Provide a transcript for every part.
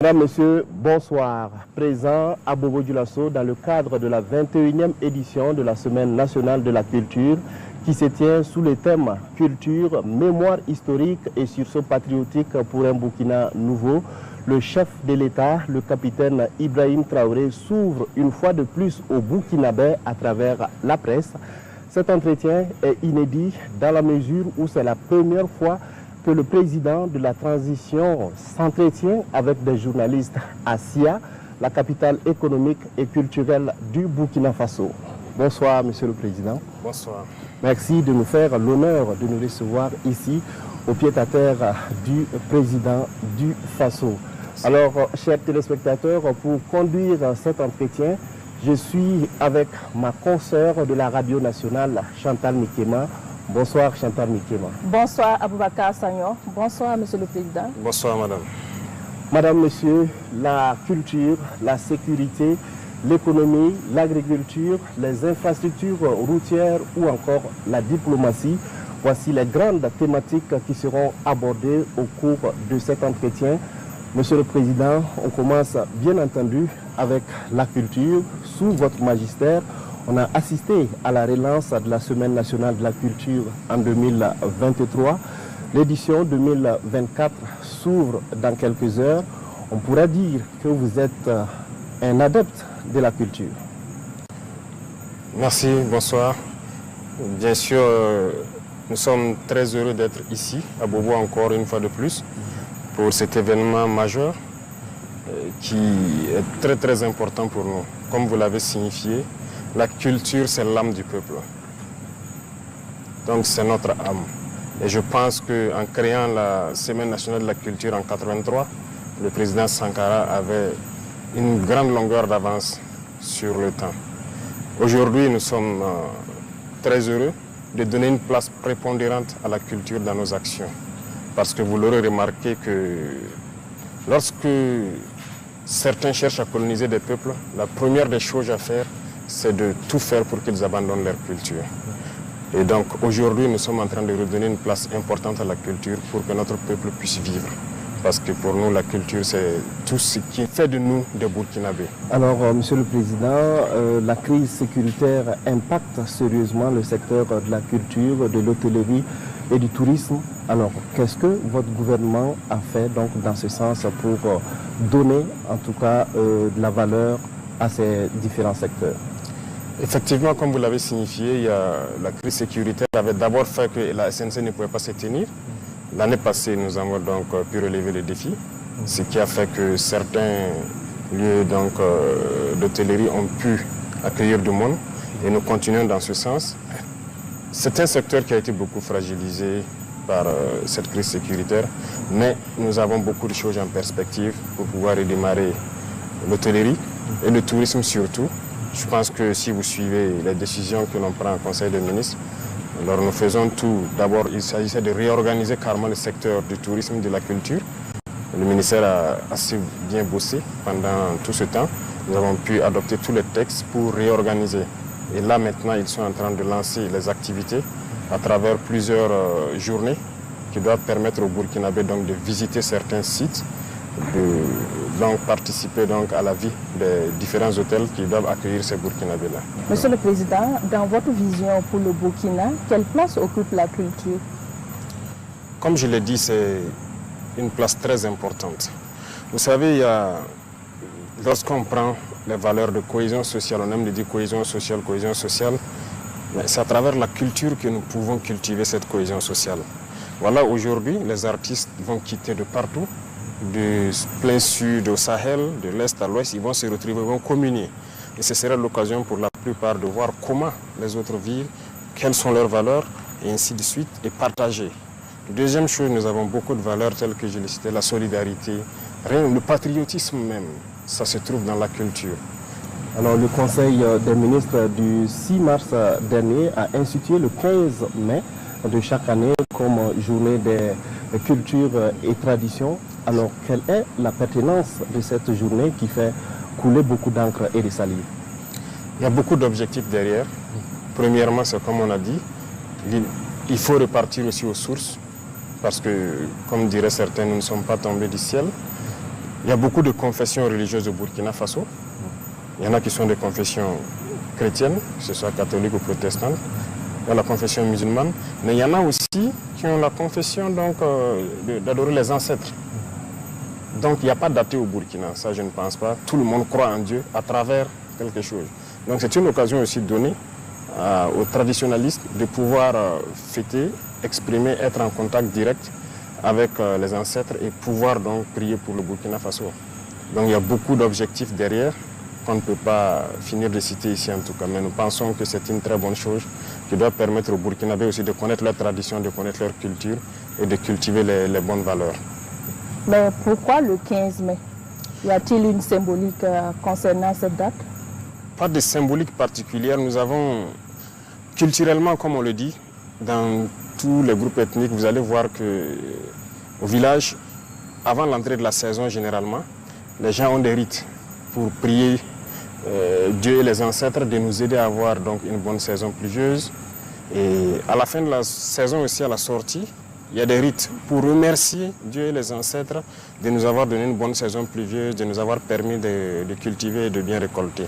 Mesdames, Messieurs, bonsoir. Présent à Bobo-Dioulasso dans le cadre de la 21e édition de la Semaine nationale de la culture qui se tient sous le thème culture, mémoire historique et sursaut patriotique pour un Burkina nouveau. Le chef de l'État, le capitaine Ibrahim Traoré, s'ouvre une fois de plus au Burkinabé à travers la presse. Cet entretien est inédit dans la mesure où c'est la première fois que le président de la transition s'entretient avec des journalistes à Sia, la capitale économique et culturelle du Burkina Faso. Bonsoir, Monsieur le Président. Bonsoir. Merci de nous faire l'honneur de nous recevoir ici, au pied-à-terre du président du Faso. Alors, chers téléspectateurs, pour conduire cet entretien, je suis avec ma consoeur de la radio nationale, Chantal Mikema. Bonsoir Chantal Mikema. Bonsoir Aboubakar Sagnon. Bonsoir Monsieur le Président. Bonsoir Madame. Madame, Monsieur, la culture, la sécurité, l'économie, l'agriculture, les infrastructures routières ou encore la diplomatie, voici les grandes thématiques qui seront abordées au cours de cet entretien. Monsieur le Président, on commence bien entendu avec la culture. Sous votre magistère, on a assisté à la relance de la Semaine nationale de la culture en 2023. L'édition 2024 s'ouvre dans quelques heures. On pourra dire que vous êtes un adepte de la culture. Merci, bonsoir. Bien sûr, nous sommes très heureux d'être ici, à Bobo encore une fois de plus, pour cet événement majeur qui est très important pour nous. Comme vous l'avez signifié, la culture, c'est l'âme du peuple. Donc, c'est notre âme. Et je pense qu'en créant la Semaine nationale de la culture en 1983, le président Sankara avait une grande longueur d'avance sur le temps. Aujourd'hui, nous sommes très heureux de donner une place prépondérante à la culture dans nos actions. Parce que vous l'aurez remarqué que lorsque certains cherchent à coloniser des peuples, la première des choses à faire, c'est de tout faire pour qu'ils abandonnent leur culture. Et donc aujourd'hui, nous sommes en train de redonner une place importante à la culture pour que notre peuple puisse vivre. Parce que pour nous, la culture, c'est tout ce qui fait de nous des Burkinabés. Alors, Monsieur le Président, la crise sécuritaire impacte sérieusement le secteur de la culture, de l'hôtellerie et du tourisme. Alors, qu'est-ce que votre gouvernement a fait donc, dans ce sens pour donner en tout cas de la valeur à ces différents secteurs? Effectivement, comme vous l'avez signifié, la crise sécuritaire avait d'abord fait que la SNC ne pouvait pas se tenir. L'année passée, nous avons donc pu relever les défis, ce qui a fait que certains lieux d'hôtellerie ont pu accueillir du monde et nous continuons dans ce sens. C'est un secteur qui a été beaucoup fragilisé par cette crise sécuritaire, mais nous avons beaucoup de choses en perspective pour pouvoir redémarrer l'hôtellerie et le tourisme surtout. Je pense que si vous suivez les décisions que l'on prend en Conseil des ministres, alors nous faisons tout. D'abord, il s'agissait de réorganiser carrément le secteur du tourisme et de la culture. Le ministère a assez bien bossé pendant tout ce temps. Nous avons pu adopter tous les textes pour réorganiser. Et là, maintenant, ils sont en train de lancer les activités à travers plusieurs journées qui doivent permettre aux Burkinabés donc, de visiter certains sites, de participer donc, à la vie des différents hôtels qui doivent accueillir ces Burkinabés-là. Monsieur le Président, dans votre vision pour le Burkina, quelle place occupe la culture? Comme je l'ai dit, c'est une place très importante. Vous savez, lorsqu'on prend les valeurs de cohésion sociale, on aime de dire cohésion sociale, mais c'est à travers la culture que nous pouvons cultiver cette cohésion sociale. Voilà, aujourd'hui, les artistes vont quitter de partout, du plein sud au Sahel, de l'est à l'ouest, ils vont se retrouver, ils vont communier. Et ce sera l'occasion pour la plupart de voir comment les autres vivent, quelles sont leurs valeurs, et ainsi de suite, et partager. Deuxième chose, nous avons beaucoup de valeurs telles que je l'ai cité, la solidarité, le patriotisme même, ça se trouve dans la culture. Alors, le Conseil des ministres du 6 mars dernier a institué le 15 mai de chaque année comme journée des cultures et traditions. Alors, quelle est la pertinence de cette journée qui fait couler beaucoup d'encre et de salive? Il y a beaucoup d'objectifs derrière. Premièrement, c'est comme on a dit, il faut repartir aussi aux sources, parce que, comme diraient certains, nous ne sommes pas tombés du ciel. Il y a beaucoup de confessions religieuses au Burkina Faso. Il y en a qui sont des confessions chrétiennes, que ce soit catholiques ou protestantes. Il y a la confession musulmane. Mais il y en a aussi qui ont la confession d'adorer les ancêtres. Donc il n'y a pas d'athée au Burkina, ça je ne pense pas. Tout le monde croit en Dieu à travers quelque chose. Donc c'est une occasion aussi donnée aux traditionalistes de pouvoir fêter, exprimer, être en contact direct avec les ancêtres et pouvoir donc prier pour le Burkina Faso. Donc il y a beaucoup d'objectifs derrière qu'on ne peut pas finir de citer ici en tout cas, mais nous pensons que c'est une très bonne chose qui doit permettre aux Burkinabés aussi de connaître leurs traditions, de connaître leur culture et de cultiver les bonnes valeurs. Mais pourquoi le 15 mai? Y a-t-il une symbolique concernant cette date? Pas de symbolique particulière. Nous avons culturellement, comme on le dit, dans tous les groupes ethniques, vous allez voir qu'au village, avant l'entrée de la saison généralement, les gens ont des rites pour prier Dieu et les ancêtres de nous aider à avoir donc une bonne saison pluvieuse. Et à la fin de la saison aussi, à la sortie, il y a des rites pour remercier Dieu et les ancêtres de nous avoir donné une bonne saison pluvieuse, de nous avoir permis de cultiver et de bien récolter.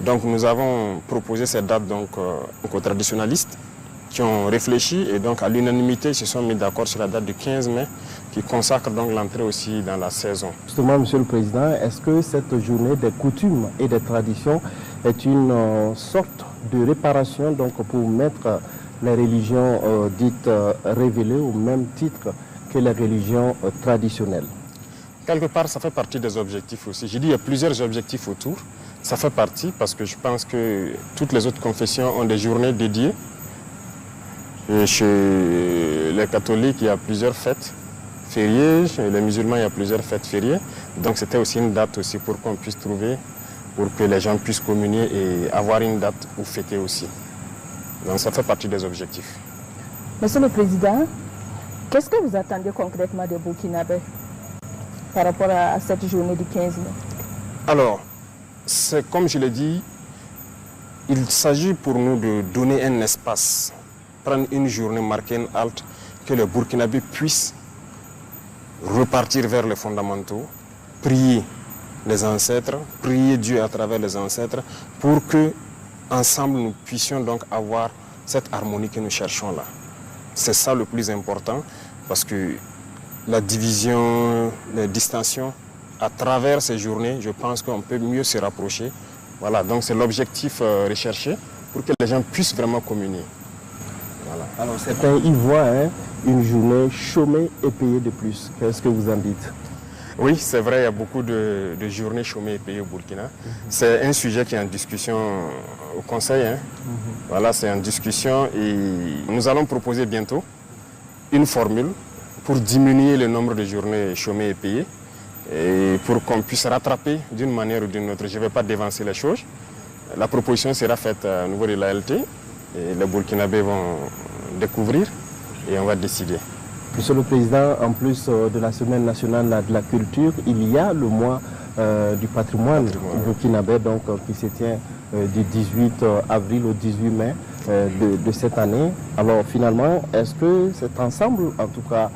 Donc nous avons proposé cette date donc, aux traditionalistes qui ont réfléchi et donc à l'unanimité ils se sont mis d'accord sur la date du 15 mai qui consacre donc l'entrée aussi dans la saison. Justement, Monsieur le Président, est-ce que cette journée des coutumes et des traditions est une sorte de réparation donc, pour mettre les religions dites révélées au même titre que les religions traditionnelles? Quelque part, ça fait partie des objectifs aussi. J'ai dit qu'il y a plusieurs objectifs autour. Ça fait partie parce que je pense que toutes les autres confessions ont des journées dédiées. Et chez les catholiques, il y a plusieurs fêtes fériées. Chez les musulmans, il y a plusieurs fêtes fériées. Donc c'était aussi une date aussi pour qu'on puisse trouver, pour que les gens puissent communier et avoir une date où fêter aussi. Donc ça fait partie des objectifs. Monsieur le Président, qu'est-ce que vous attendez concrètement des Burkinabés par rapport à cette journée du 15 mai? Alors, c'est comme je l'ai dit, il s'agit pour nous de donner un espace, prendre une journée, marquer une halte, que les Burkinabés puissent repartir vers les fondamentaux, prier les ancêtres, prier Dieu à travers les ancêtres, pour que ensemble nous puissions donc avoir cette harmonie que nous cherchons là. C'est ça le plus important, parce que la division, les distensions, à travers ces journées, je pense qu'on peut mieux se rapprocher. Voilà, donc c'est l'objectif recherché pour que les gens puissent vraiment communier. Voilà. Alors certains y voient une journée chômée et payée de plus. Qu'est-ce que vous en dites? Oui, c'est vrai, il y a beaucoup de journées chômées et payées au Burkina. C'est un sujet qui est en discussion au Conseil. Voilà, c'est en discussion et nous allons proposer bientôt une formule pour diminuer le nombre de journées chômées et payées et pour qu'on puisse rattraper d'une manière ou d'une autre. Je ne vais pas dévancer les choses. La proposition sera faite au niveau de l'ALT et les Burkinabés vont découvrir et on va décider. Monsieur le Président, en plus de la Semaine nationale de la culture, il y a le mois du patrimoine burkinabé donc, qui se tient du 18 avril au 18 mai de cette année. Alors finalement, est-ce que cet ensemble, en tout cas,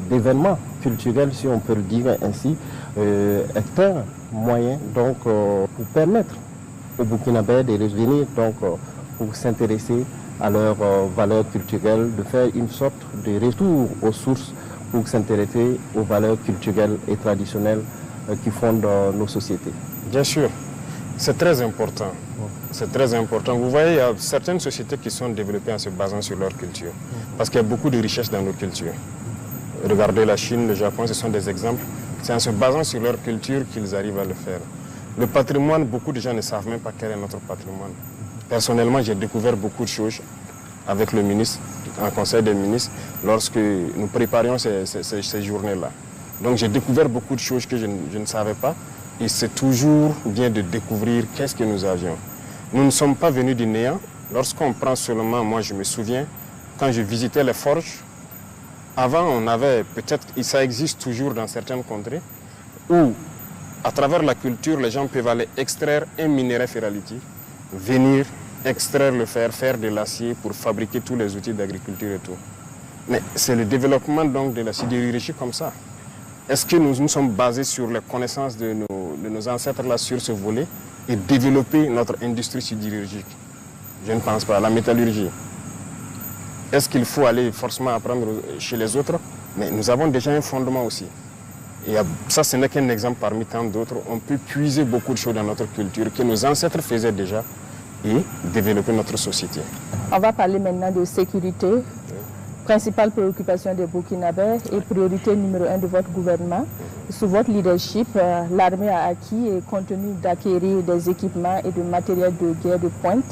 d'événements culturels, si on peut le dire ainsi, est un moyen donc, pour permettre aux Burkinabés de revenir donc, pour s'intéresser à leurs valeurs culturelles, de faire une sorte de retour aux sources pour s'intéresser aux valeurs culturelles et traditionnelles qui fondent nos sociétés? Bien sûr, c'est très important. C'est très important. Vous voyez, il y a certaines sociétés qui sont développées en se basant sur leur culture. Parce qu'il y a beaucoup de richesses dans nos cultures. Regardez la Chine, le Japon, ce sont des exemples. C'est en se basant sur leur culture qu'ils arrivent à le faire. Le patrimoine, beaucoup de gens ne savent même pas quel est notre patrimoine. Personnellement, j'ai découvert beaucoup de choses avec le ministre, en conseil des ministres, lorsque nous préparions ces journées-là. Donc j'ai découvert beaucoup de choses que je ne savais pas. Et c'est toujours bien de découvrir qu'est-ce que nous avions. Nous ne sommes pas venus du néant. Lorsqu'on prend seulement, moi je me souviens, quand je visitais les forges, avant on avait, peut-être ça existe toujours dans certaines contrées, où à travers la culture, les gens peuvent aller extraire un minerai ferralitique, venir extraire le fer, faire de l'acier pour fabriquer tous les outils d'agriculture et tout. Mais c'est le développement donc de la sidérurgie comme ça. Est-ce que nous sommes basés sur les connaissances de nos ancêtres là sur ce volet et développer notre industrie sidérurgique? Je ne pense pas. La métallurgie. Est-ce qu'il faut aller forcément apprendre chez les autres? Mais nous avons déjà un fondement aussi. Et ça, ce n'est qu'un exemple parmi tant d'autres. On peut puiser beaucoup de choses dans notre culture que nos ancêtres faisaient déjà et développer notre société. On va parler maintenant de sécurité. Principale préoccupation des Burkinabés et priorité numéro 1 de votre gouvernement. Sous votre leadership, l'armée a acquis et continue d'acquérir des équipements et de matériel de guerre de pointe.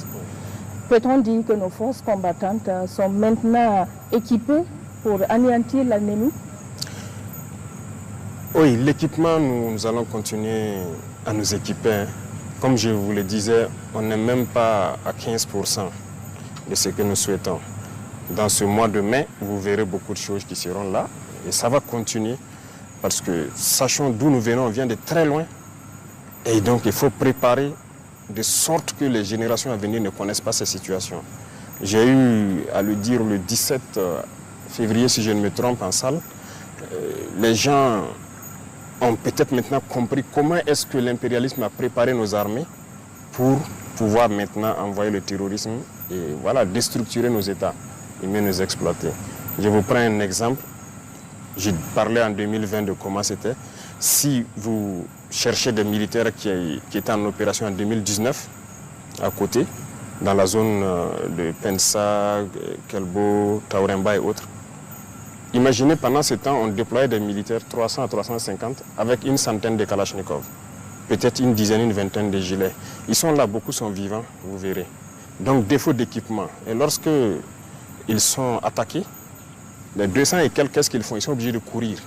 Peut-on dire que nos forces combattantes sont maintenant équipées pour anéantir l'ennemi? Oui, l'équipement, nous allons continuer à nous équiper. Comme je vous le disais, on n'est même pas à 15% de ce que nous souhaitons. Dans ce mois de mai, vous verrez beaucoup de choses qui seront là et ça va continuer parce que sachant d'où nous venons, on vient de très loin et donc il faut préparer de sorte que les générations à venir ne connaissent pas ces situations. J'ai eu à le dire le 17 février, si je ne me trompe, en salle. Les gens ont peut-être maintenant compris comment est-ce que l'impérialisme a préparé nos armées pour pouvoir maintenant envoyer le terrorisme et voilà, déstructurer nos États et mieux nous exploiter. Je vous prends un exemple. J'ai parlé en 2020 de comment c'était. Si vous cherchez des militaires qui étaient en opération en 2019, à côté, dans la zone de Pensa, Kelbo, Tauremba et autres, imaginez pendant ce temps, on déployait des militaires 300 à 350 avec une centaine de Kalachnikov, peut-être une dizaine, une vingtaine de gilets. Ils sont là, beaucoup sont vivants, vous verrez. Donc défaut d'équipement. Et lorsque ils sont attaqués, les 200 et quelques, qu'est-ce qu'ils font? Ils sont obligés de courir.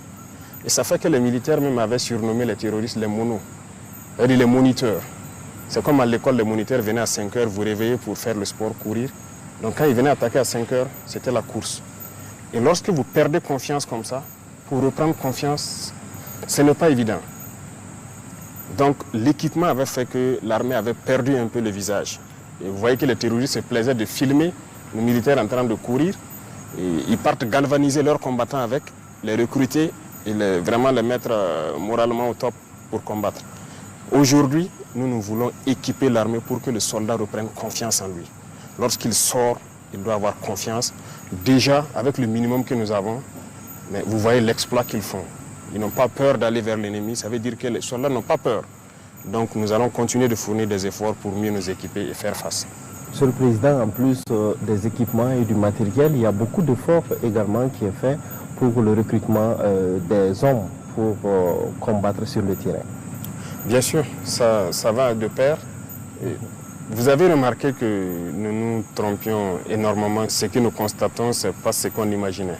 Et ça fait que les militaires même avaient surnommé les terroristes les monos, c'est-à-dire les moniteurs. C'est comme à l'école, les moniteurs venaient à 5 heures vous réveiller pour faire le sport, courir. Donc quand ils venaient attaquer à 5 heures, c'était la course. Et lorsque vous perdez confiance comme ça, pour reprendre confiance, ce n'est pas évident. Donc l'équipement avait fait que l'armée avait perdu un peu le visage. Et vous voyez que les terroristes se plaisaient de filmer les militaires en train de courir. Et ils partent galvaniser leurs combattants avec, les recruter et vraiment les mettre moralement au top pour combattre. Aujourd'hui, nous voulons équiper l'armée pour que le soldat reprenne confiance en lui. Lorsqu'il sort, il doit avoir confiance. Déjà, avec le minimum que nous avons, mais vous voyez l'exploit qu'ils font. Ils n'ont pas peur d'aller vers l'ennemi, ça veut dire que les soldats n'ont pas peur. Donc nous allons continuer de fournir des efforts pour mieux nous équiper et faire face. Monsieur le Président, en plus des équipements et du matériel, il y a beaucoup d'efforts également qui est fait pour le recrutement des hommes pour combattre sur le terrain. Bien sûr, ça va de pair. Vous avez remarqué que nous nous trompions énormément. Ce que nous constatons, ce n'est pas ce qu'on imaginait.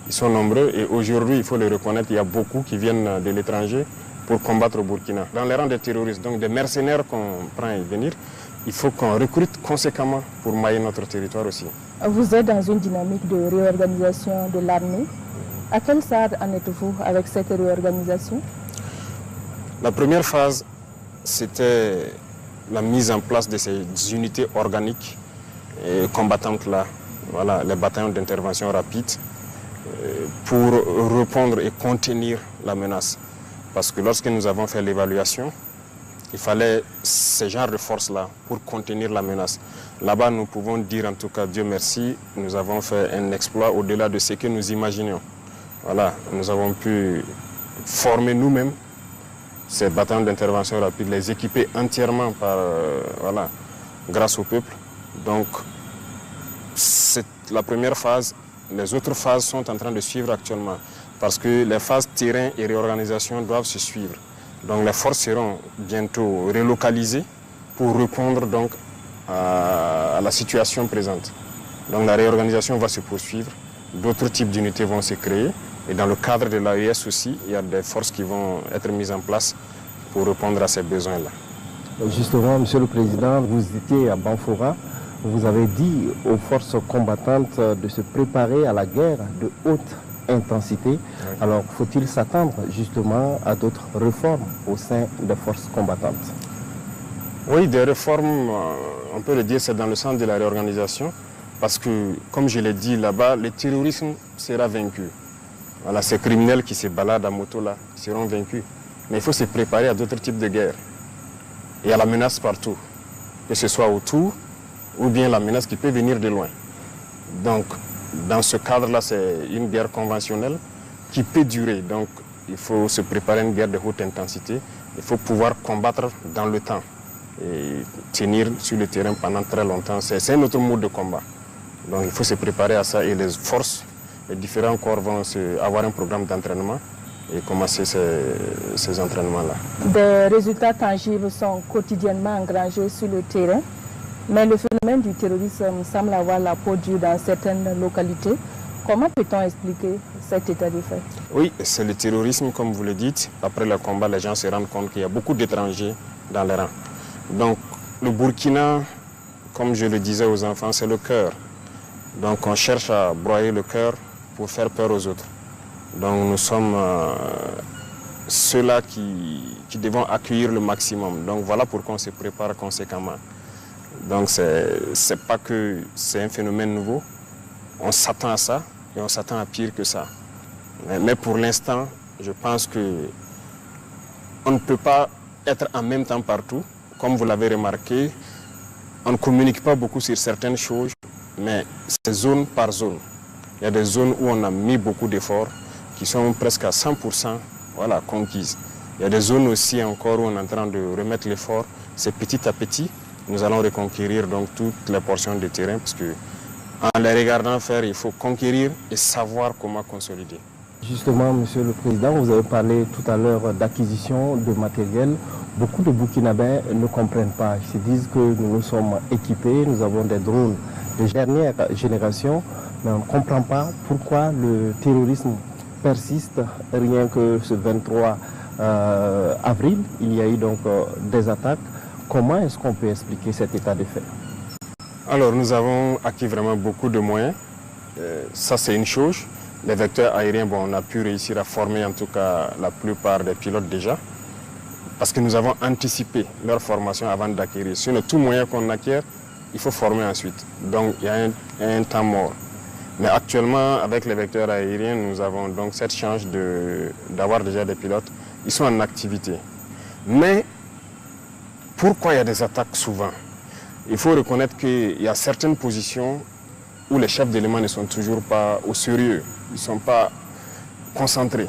Ils sont nombreux et aujourd'hui, il faut le reconnaître, il y a beaucoup qui viennent de l'étranger pour combattre au Burkina. Dans les rangs des terroristes, donc des mercenaires qu'on prend à y venir, il faut qu'on recrute conséquemment pour mailler notre territoire aussi. Vous êtes dans une dynamique de réorganisation de l'armée. À quel stade en êtes-vous avec cette réorganisation? La première phase, c'était la mise en place de ces unités organiques et combattantes-là, voilà, les bataillons d'intervention rapide, pour répondre et contenir la menace. Parce que lorsque nous avons fait l'évaluation, il fallait ce genre de force-là pour contenir la menace. Là-bas, nous pouvons dire en tout cas, Dieu merci, nous avons fait un exploit au-delà de ce que nous imaginions. Voilà, nous avons pu former nous-mêmes ces bataillons d'intervention rapide, les équiper entièrement par, voilà, grâce au peuple. Donc, c'est la première phase. Les autres phases sont en train de suivre actuellement parce que les phases terrain et réorganisation doivent se suivre. Donc les forces seront bientôt relocalisées pour répondre donc à la situation présente. Donc la réorganisation va se poursuivre, d'autres types d'unités vont se créer et dans le cadre de l'AES aussi, il y a des forces qui vont être mises en place pour répondre à ces besoins-là. Justement, Monsieur le Président, vous étiez à Banfora. Vous avez dit aux forces combattantes de se préparer à la guerre de haute intensité. Oui. Alors, faut-il s'attendre justement à d'autres réformes au sein des forces combattantes? Oui, des réformes, on peut le dire, c'est dans le sens de la réorganisation. Parce que, comme je l'ai dit là-bas, le terrorisme sera vaincu. Voilà, ces criminels qui se baladent à moto là seront vaincus. Mais il faut se préparer à d'autres types de guerres. Il y a la menace partout, que ce soit autour ou bien la menace qui peut venir de loin. Donc, dans ce cadre-là, c'est une guerre conventionnelle qui peut durer. Donc, il faut se préparer à une guerre de haute intensité. Il faut pouvoir combattre dans le temps et tenir sur le terrain pendant très longtemps. C'est un autre mode de combat. Donc, il faut se préparer à ça et les forces, les différents corps vont avoir un programme d'entraînement et commencer ces entraînements-là. Des résultats tangibles sont quotidiennement engrangés sur le terrain, mais le phénomène du terrorisme semble avoir la peau dure dans certaines localités. Comment peut-on expliquer cet état de fait? Oui, c'est le terrorisme, comme vous le dites. Après le combat, les gens se rendent compte qu'il y a beaucoup d'étrangers dans les rangs. Donc, le Burkina, comme je le disais aux enfants, c'est le cœur. Donc, on cherche à broyer le cœur pour faire peur aux autres. Donc nous sommes ceux-là qui devons accueillir le maximum. Donc voilà pourquoi on se prépare conséquemment. Donc c'est pas que c'est un phénomène nouveau. On s'attend à ça et on s'attend à pire que ça. Mais pour l'instant, je pense que on ne peut pas être en même temps partout. Comme vous l'avez remarqué, on ne communique pas beaucoup sur certaines choses, mais c'est zone par zone. Il y a des zones où on a mis beaucoup d'efforts, qui sont presque à 100% voilà, conquises. Il y a des zones aussi encore où on est en train de remettre l'effort. C'est petit à petit, nous allons reconquérir donc toutes les portions de terrain, parce que en les regardant faire, il faut conquérir et savoir comment consolider. Justement, Monsieur le Président, vous avez parlé tout à l'heure d'acquisition de matériel. Beaucoup de Burkinabés ne comprennent pas. Ils se disent que nous sommes équipés, nous avons des drones de dernière génération, mais on ne comprend pas pourquoi le terrorisme persiste. Rien que ce 23 avril, il y a eu donc des attaques. Comment est-ce qu'on peut expliquer cet état de fait? Alors, nous avons acquis vraiment beaucoup de moyens. Ça, c'est une chose. Les vecteurs aériens, bon, on a pu réussir à former en tout cas la plupart des pilotes déjà, parce que nous avons anticipé leur formation avant d'acquérir. Sinon, tout moyen qu'on acquiert, il faut former ensuite. Donc, il y a un temps mort. Mais actuellement, avec les vecteurs aériens, nous avons donc cette chance d'avoir déjà des pilotes. Ils sont en activité. Mais pourquoi il y a des attaques souvent? Il faut reconnaître qu'il y a certaines positions où les chefs d'éléments ne sont toujours pas au sérieux. Ils ne sont pas concentrés.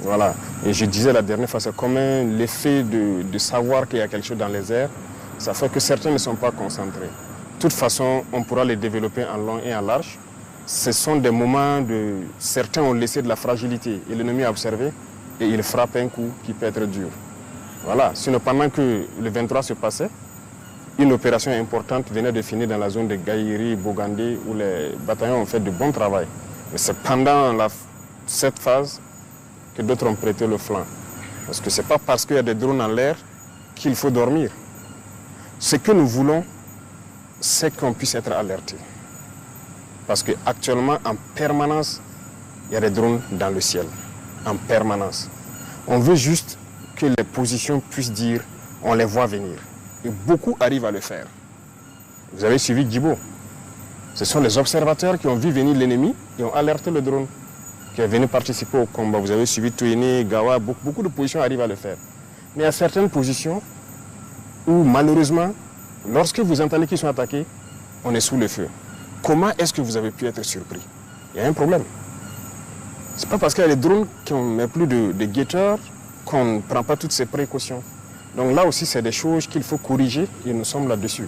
Voilà. Et je disais la dernière fois, c'est comme l'effet de savoir qu'il y a quelque chose dans les airs. Ça fait que certains ne sont pas concentrés. De toute façon, on pourra les développer en long et en large. Ce sont des moments de... Certains ont laissé de la fragilité et l'ennemi a observé et il frappe un coup qui peut être dur. Voilà. Sinon, pendant que le 23 se passait, une opération importante venait de finir dans la zone de Gaïri, Bogandé, où les bataillons ont fait du bon travail. Mais c'est pendant cette phase que d'autres ont prêté le flanc. Parce que ce n'est pas parce qu'il y a des drones en l'air qu'il faut dormir. Ce que nous voulons, c'est qu'on puisse être alerté. Parce qu'actuellement, en permanence, il y a des drones dans le ciel. En permanence. On veut juste que les positions puissent dire, on les voit venir. Et beaucoup arrivent à le faire. Vous avez suivi Djibo. Ce sont les observateurs qui ont vu venir l'ennemi et ont alerté le drone qui est venu participer au combat. Vous avez suivi Touéné, Gawa, beaucoup de positions arrivent à le faire. Mais il y a certaines positions où malheureusement, lorsque vous entendez qu'ils sont attaqués, on est sous le feu. Comment est-ce que vous avez pu être surpris? Il y a un problème. Ce n'est pas parce qu'il y a des drones qu'on ne met plus de guetteurs qu'on ne prend pas toutes ces précautions. Donc là aussi, c'est des choses qu'il faut corriger et nous sommes là-dessus.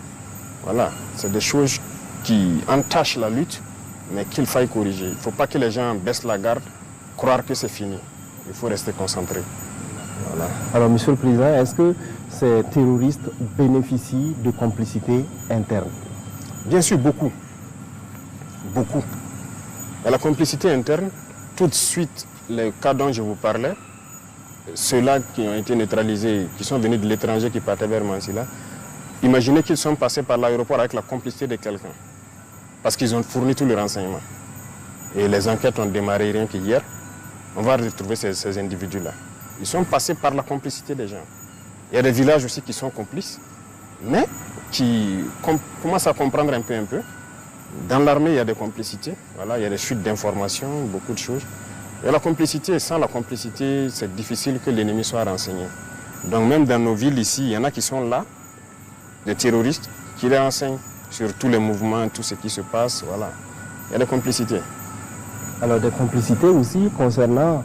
Voilà, c'est des choses qui entachent la lutte, mais qu'il faille corriger. Il ne faut pas que les gens baissent la garde, croire que c'est fini. Il faut rester concentré. Voilà. Alors, Monsieur le Président, est-ce que ces terroristes bénéficient de complicité interne? Bien sûr, beaucoup. Beaucoup. Et la complicité interne, tout de suite, les cas dont je vous parlais, ceux-là qui ont été neutralisés, qui sont venus de l'étranger, qui partaient vers Mansilla, imaginez qu'ils sont passés par l'aéroport avec la complicité de quelqu'un. Parce qu'ils ont fourni tous les renseignements. Et les enquêtes ont démarré rien qu'hier. On va retrouver ces individus-là. Ils sont passés par la complicité des gens. Il y a des villages aussi qui sont complices, mais qui commencent à comprendre un peu. Dans l'armée, il y a des complicités. Voilà, il y a des chutes d'informations, beaucoup de choses. Et la complicité, sans la complicité, c'est difficile que l'ennemi soit renseigné. Donc même dans nos villes ici, il y en a qui sont là, des terroristes, qui les renseignent sur tous les mouvements, tout ce qui se passe, voilà. Il y a des complicités. Alors des complicités aussi concernant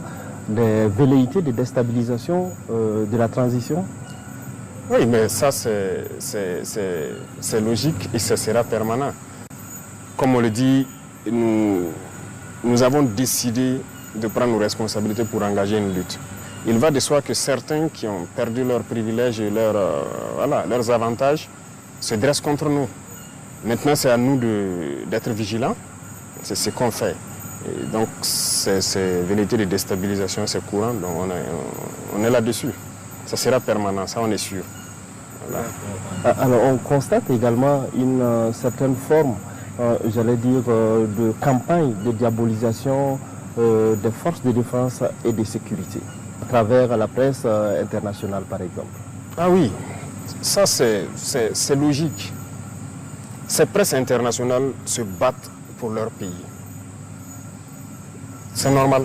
des velléités de déstabilisation de la transition? Oui, mais ça c'est logique et ça sera permanent. Comme on le dit, nous avons décidé de prendre nos responsabilités pour engager une lutte. Il va de soi que certains qui ont perdu leurs privilèges et leurs avantages se dressent contre nous. Maintenant, c'est à nous d'être vigilants. C'est ce qu'on fait. Et donc, ces velléités de déstabilisation, c'est courant. Donc, on est là-dessus. Ça sera permanent, ça, on est sûr. Voilà. Alors, on constate également une certaine forme, j'allais dire, de campagne de diabolisation des forces de défense et de sécurité, à travers la presse internationale, par exemple. Ah oui, ça c'est logique. Ces presses internationales se battent pour leur pays. C'est normal.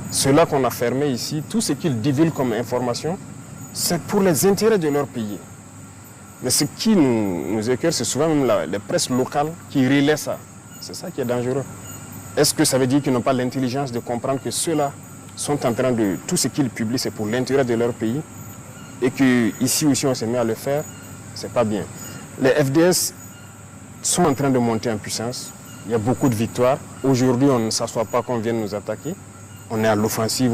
Ceux-là qu'on a fermés ici, tout ce qu'ils divulguent comme information, c'est pour les intérêts de leur pays. Mais ce qui nous écœure, c'est souvent même les presses locales qui relaient ça. C'est ça qui est dangereux. Est-ce que ça veut dire qu'ils n'ont pas l'intelligence de comprendre que ceux-là sont en train de... Tout ce qu'ils publient, c'est pour l'intérêt de leur pays et qu'ici aussi on se met à le faire, c'est pas bien. Les FDS sont en train de monter en puissance. Il y a beaucoup de victoires. Aujourd'hui, on ne s'assoit pas qu'on vienne nous attaquer. On est à l'offensive,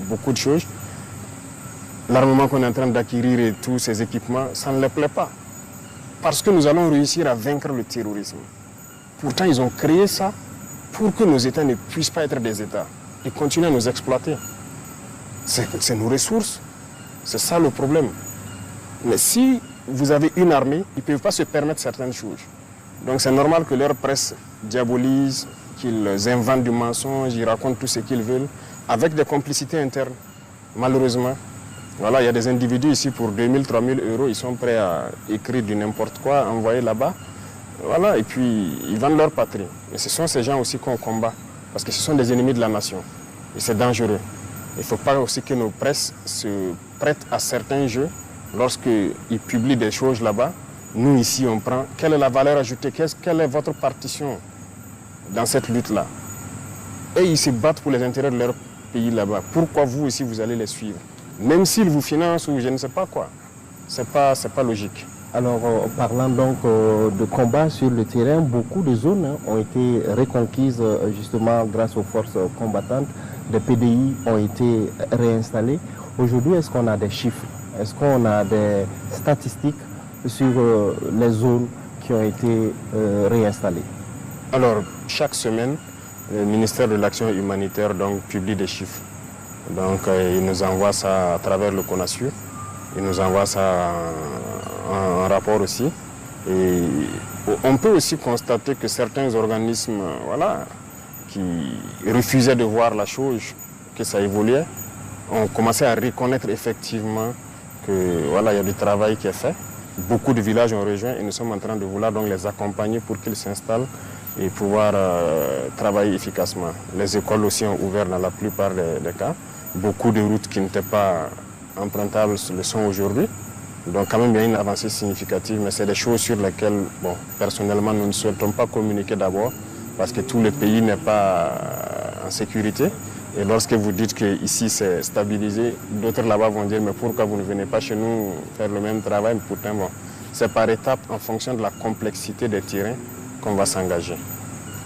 beaucoup de choses. L'armement qu'on est en train d'acquérir et tous ces équipements, ça ne leur plaît pas. Parce que nous allons réussir à vaincre le terrorisme. Pourtant, ils ont créé ça pour que nos États ne puissent pas être des États et continuer à nous exploiter. C'est nos ressources. C'est ça le problème. Mais si vous avez une armée, ils ne peuvent pas se permettre certaines choses. Donc c'est normal que leur presse diabolise, qu'ils inventent du mensonge, ils racontent tout ce qu'ils veulent, avec des complicités internes, malheureusement. Voilà, il y a des individus ici pour 2 000, 3 000 euros, ils sont prêts à écrire du n'importe quoi, envoyer là-bas. Voilà, et puis ils vendent leur patrie. Et ce sont ces gens aussi qu'on combat, parce que ce sont des ennemis de la nation. Et c'est dangereux. Il ne faut pas aussi que nos presses se prêtent à certains jeux. Lorsqu'ils publient des choses là-bas, nous ici on prend. Quelle est la valeur ajoutée? Quelle est votre partition dans cette lutte-là? Et ils se battent pour les intérêts de leur pays là-bas. Pourquoi vous aussi vous allez les suivre? Même s'ils vous financent ou je ne sais pas quoi. C'est pas logique. Alors, parlant donc de combat sur le terrain, beaucoup de zones ont été reconquises justement grâce aux forces combattantes. Des PDI ont été réinstallés. Aujourd'hui, est-ce qu'on a des chiffres? Est-ce qu'on a des statistiques sur les zones qui ont été réinstallées? Alors, chaque semaine, le ministère de l'Action humanitaire donc, publie des chiffres. Donc, il nous envoie ça à travers le CONASUR. Il nous envoie ça en rapport aussi. Et on peut aussi constater que certains organismes qui refusaient de voir la chose, que ça évoluait, ont commencé à reconnaître effectivement que il y a du travail qui est fait. Beaucoup de villages ont rejoint et nous sommes en train de vouloir donc les accompagner pour qu'ils s'installent et pouvoir travailler efficacement. Les écoles aussi ont ouvert dans la plupart des cas. Beaucoup de routes qui n'étaient pas empruntables le sont aujourd'hui. Donc quand même il y a une avancée significative, mais c'est des choses sur lesquelles, personnellement, nous ne souhaitons pas communiquer d'abord, parce que tout le pays n'est pas en sécurité. Et lorsque vous dites qu'ici c'est stabilisé, d'autres là-bas vont dire mais pourquoi vous ne venez pas chez nous faire le même travail? Pourtant, c'est par étapes en fonction de la complexité des terrains qu'on va s'engager.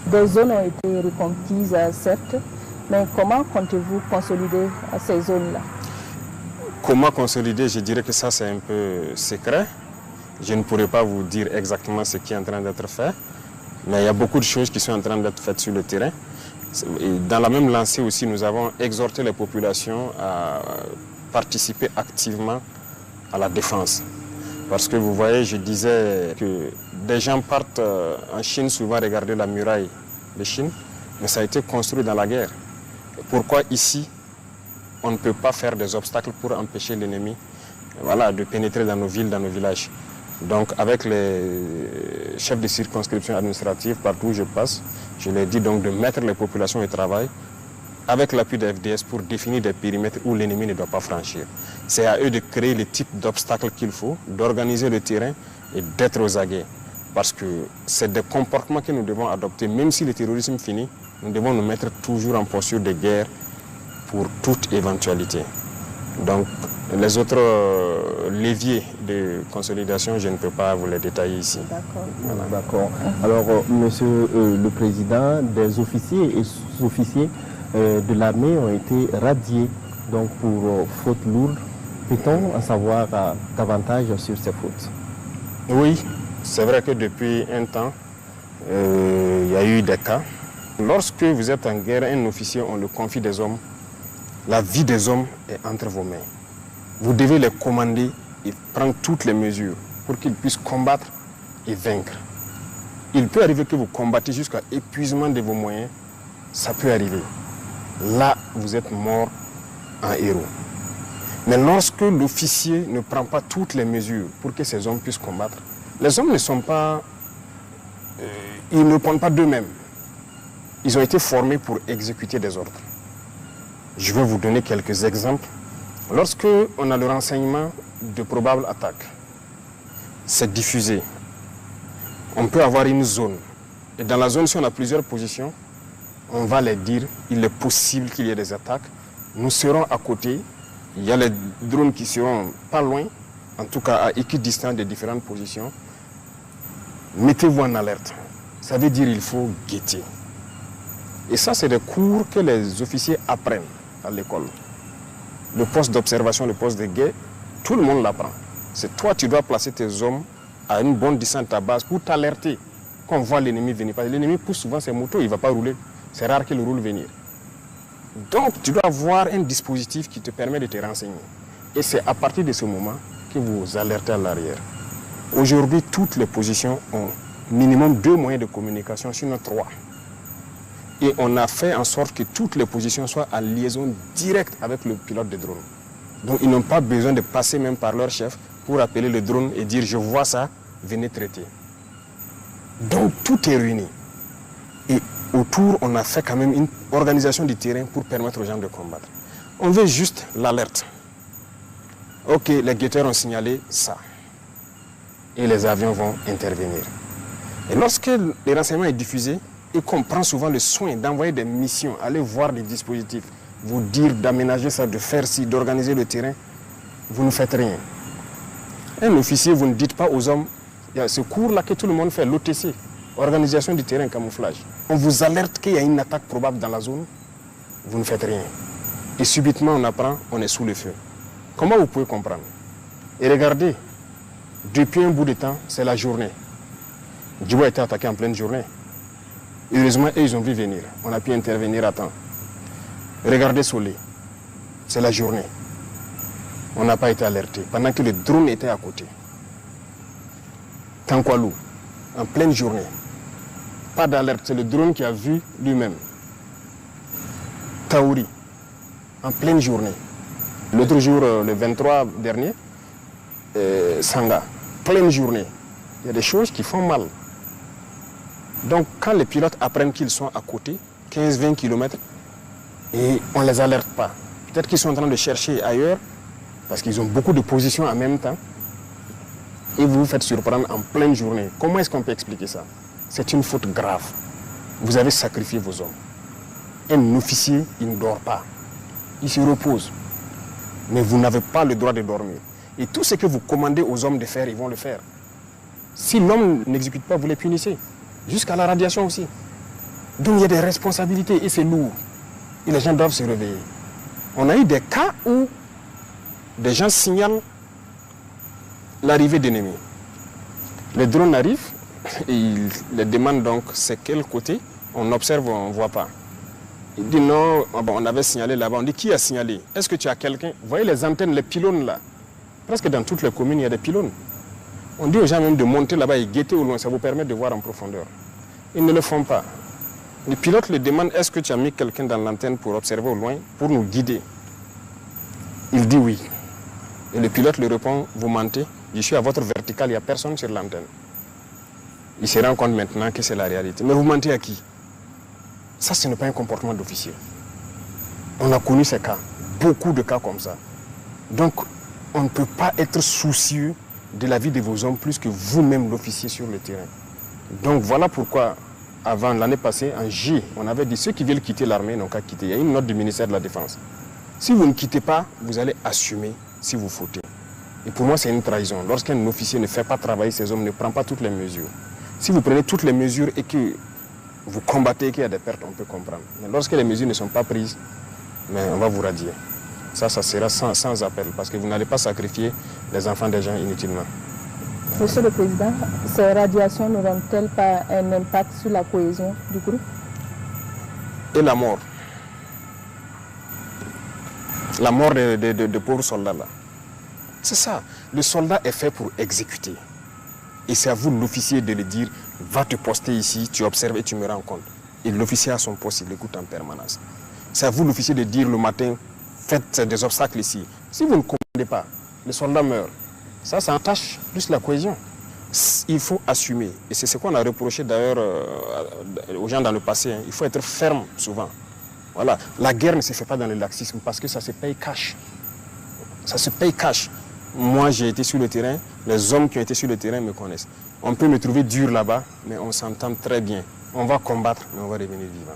Des zones ont été reconquises, certes, mais comment comptez-vous consolider ces zones-là? Comment consolider? Je dirais que ça c'est un peu secret. Je ne pourrais pas vous dire exactement ce qui est en train d'être fait, mais il y a beaucoup de choses qui sont en train d'être faites sur le terrain. Et dans la même lancée aussi, nous avons exhorté les populations à participer activement à la défense. Parce que vous voyez, je disais que des gens partent en Chine souvent regarder la muraille de Chine, mais ça a été construit dans la guerre. Et pourquoi ici, on ne peut pas faire des obstacles pour empêcher l'ennemi de pénétrer dans nos villes, dans nos villages? Donc avec les chefs de circonscription administrative, partout où je passe, je leur dis donc de mettre les populations au travail avec l'appui de FDS pour définir des périmètres où l'ennemi ne doit pas franchir. C'est à eux de créer les types d'obstacles qu'il faut, d'organiser le terrain et d'être aux aguets. Parce que c'est des comportements que nous devons adopter. Même si le terrorisme finit, nous devons nous mettre toujours en posture de guerre pour toute éventualité. Donc les autres leviers de consolidation, je ne peux pas vous les détailler ici. D'accord. Voilà. D'accord. Alors, monsieur le président, des officiers et sous-officiers de l'armée ont été radiés donc pour fautes lourdes. Peut-on en savoir davantage sur ces fautes? Oui, c'est vrai que depuis un temps, il y a eu des cas. Lorsque vous êtes en guerre, un officier, on le confie des hommes. La vie des hommes est entre vos mains. Vous devez les commander et prendre toutes les mesures pour qu'ils puissent combattre et vaincre. Il peut arriver que vous combattez jusqu'à épuisement de vos moyens. Ça peut arriver. Là, vous êtes mort en héros. Mais lorsque l'officier ne prend pas toutes les mesures pour que ces hommes puissent combattre, les hommes ne sont pas... ils ne répondent pas d'eux-mêmes. Ils ont été formés pour exécuter des ordres. Je vais vous donner quelques exemples. Lorsque on a le renseignement de probables attaques, c'est diffusé. On peut avoir une zone. Et dans la zone, si on a plusieurs positions, on va les dire, il est possible qu'il y ait des attaques. Nous serons à côté. Il y a les drones qui seront pas loin, en tout cas à équidistance des différentes positions. Mettez-vous en alerte. Ça veut dire qu'il faut guetter. Et ça, c'est des cours que les officiers apprennent à l'école. Le poste d'observation, le poste de guet, tout le monde l'apprend. C'est toi, tu dois placer tes hommes à une bonne distance de ta base pour t'alerter quand on voit l'ennemi venir. Parce que l'ennemi pousse souvent ses motos, il ne va pas rouler. C'est rare qu'il roule venir. Donc, tu dois avoir un dispositif qui te permet de te renseigner. Et c'est à partir de ce moment que vous alertez à l'arrière. Aujourd'hui, toutes les positions ont minimum 2 moyens de communication, sinon 3. Et on a fait en sorte que toutes les positions soient en liaison directe avec le pilote de drone. Donc, ils n'ont pas besoin de passer même par leur chef pour appeler le drone et dire « je vois ça, venez traiter ». Donc, tout est réuni. Et autour, on a fait quand même une organisation du terrain pour permettre aux gens de combattre. On veut juste l'alerte. Ok, les guetteurs ont signalé ça. Et les avions vont intervenir. Et lorsque le renseignement est diffusé, et qu'on prend souvent le soin d'envoyer des missions, aller voir des dispositifs, vous dire d'aménager ça, de faire ci, d'organiser le terrain, vous ne faites rien. Un officier, vous ne dites pas aux hommes, il y a ce cours-là que tout le monde fait, l'OTC, organisation du terrain, camouflage. On vous alerte qu'il y a une attaque probable dans la zone, vous ne faites rien. Et subitement, on apprend, on est sous le feu. Comment vous pouvez comprendre? Et regardez, depuis un bout de temps, c'est la journée. Djibo a été attaqué en pleine journée. Heureusement, eux, ils ont vu venir. On a pu intervenir à temps. Regardez Solé. C'est la journée. On n'a pas été alerté. Pendant que le drone était à côté. Tankwalou, en pleine journée. Pas d'alerte. C'est le drone qui a vu lui-même. Taouri, en pleine journée. L'autre jour, le 23 dernier, Sanga, pleine journée. Il y a des choses qui font mal. Donc, quand les pilotes apprennent qu'ils sont à côté, 15-20 km, et on ne les alerte pas. Peut-être qu'ils sont en train de chercher ailleurs, parce qu'ils ont beaucoup de positions en même temps, et vous vous faites surprendre en pleine journée. Comment est-ce qu'on peut expliquer ça? C'est une faute grave. Vous avez sacrifié vos hommes. Un officier, il ne dort pas. Il se repose. Mais vous n'avez pas le droit de dormir. Et tout ce que vous commandez aux hommes de faire, ils vont le faire. Si l'homme n'exécute pas, vous les punissez. Jusqu'à la radiation aussi. Donc il y a des responsabilités et c'est lourd. Et les gens doivent se réveiller. On a eu des cas où des gens signalent l'arrivée d'ennemis. Les drones arrivent et ils les demandent donc c'est quel côté. On observe, on ne voit pas. Ils disent non, on avait signalé là-bas. On dit qui a signalé? Est-ce que tu as quelqu'un? Vous voyez les antennes, les pylônes là? Presque dans toutes les communes, il y a des pylônes. On dit aux gens même de monter là-bas et guetter au loin, ça vous permet de voir en profondeur. Ils ne le font pas. Les pilotes le demandent, est-ce que tu as mis quelqu'un dans l'antenne pour observer au loin, pour nous guider? Il dit oui. Et le pilote lui répond, vous mentez, je suis à votre verticale, il n'y a personne sur l'antenne. Il se rend compte maintenant que c'est la réalité. Mais vous mentez à qui? Ça, ce n'est pas un comportement d'officier. On a connu ces cas, beaucoup de cas comme ça. Donc, on ne peut pas être soucieux de la vie de vos hommes plus que vous-même l'officier sur le terrain. Donc voilà pourquoi, avant l'année passée, en J, on avait dit ceux qui veulent quitter l'armée n'ont qu'à quitter. Il y a une note du ministère de la Défense. Si vous ne quittez pas, vous allez assumer si vous fautez. Et pour moi, c'est une trahison. Lorsqu'un officier ne fait pas travailler ses hommes, ne prend pas toutes les mesures. Si vous prenez toutes les mesures et que vous combattez et qu'il y a des pertes, on peut comprendre. Mais lorsque les mesures ne sont pas prises, mais on va vous radier. Ça sera sans appel, parce que vous n'allez pas sacrifier les enfants des gens inutilement. Monsieur le Président, ces radiations n'auront-elles pas un impact sur la cohésion du groupe? Et la mort. La mort de pauvres soldats là. C'est ça. Le soldat est fait pour exécuter. Et c'est à vous, l'officier, de le dire, va te poster ici, tu observes et tu me rends compte. Et l'officier a son poste, il écoute en permanence. C'est à vous, l'officier, de dire le matin, faites des obstacles ici. Si vous ne comprenez pas, le soldat meurt. Ça entache plus la cohésion. Il faut assumer. Et c'est ce qu'on a reproché d'ailleurs aux gens dans le passé. Hein. Il faut être ferme souvent. Voilà. La guerre ne se fait pas dans le laxisme parce que ça se paye cash. Ça se paye cash. Moi, j'ai été sur le terrain. Les hommes qui ont été sur le terrain me connaissent. On peut me trouver dur là-bas, mais on s'entend très bien. On va combattre, mais on va revenir vivant.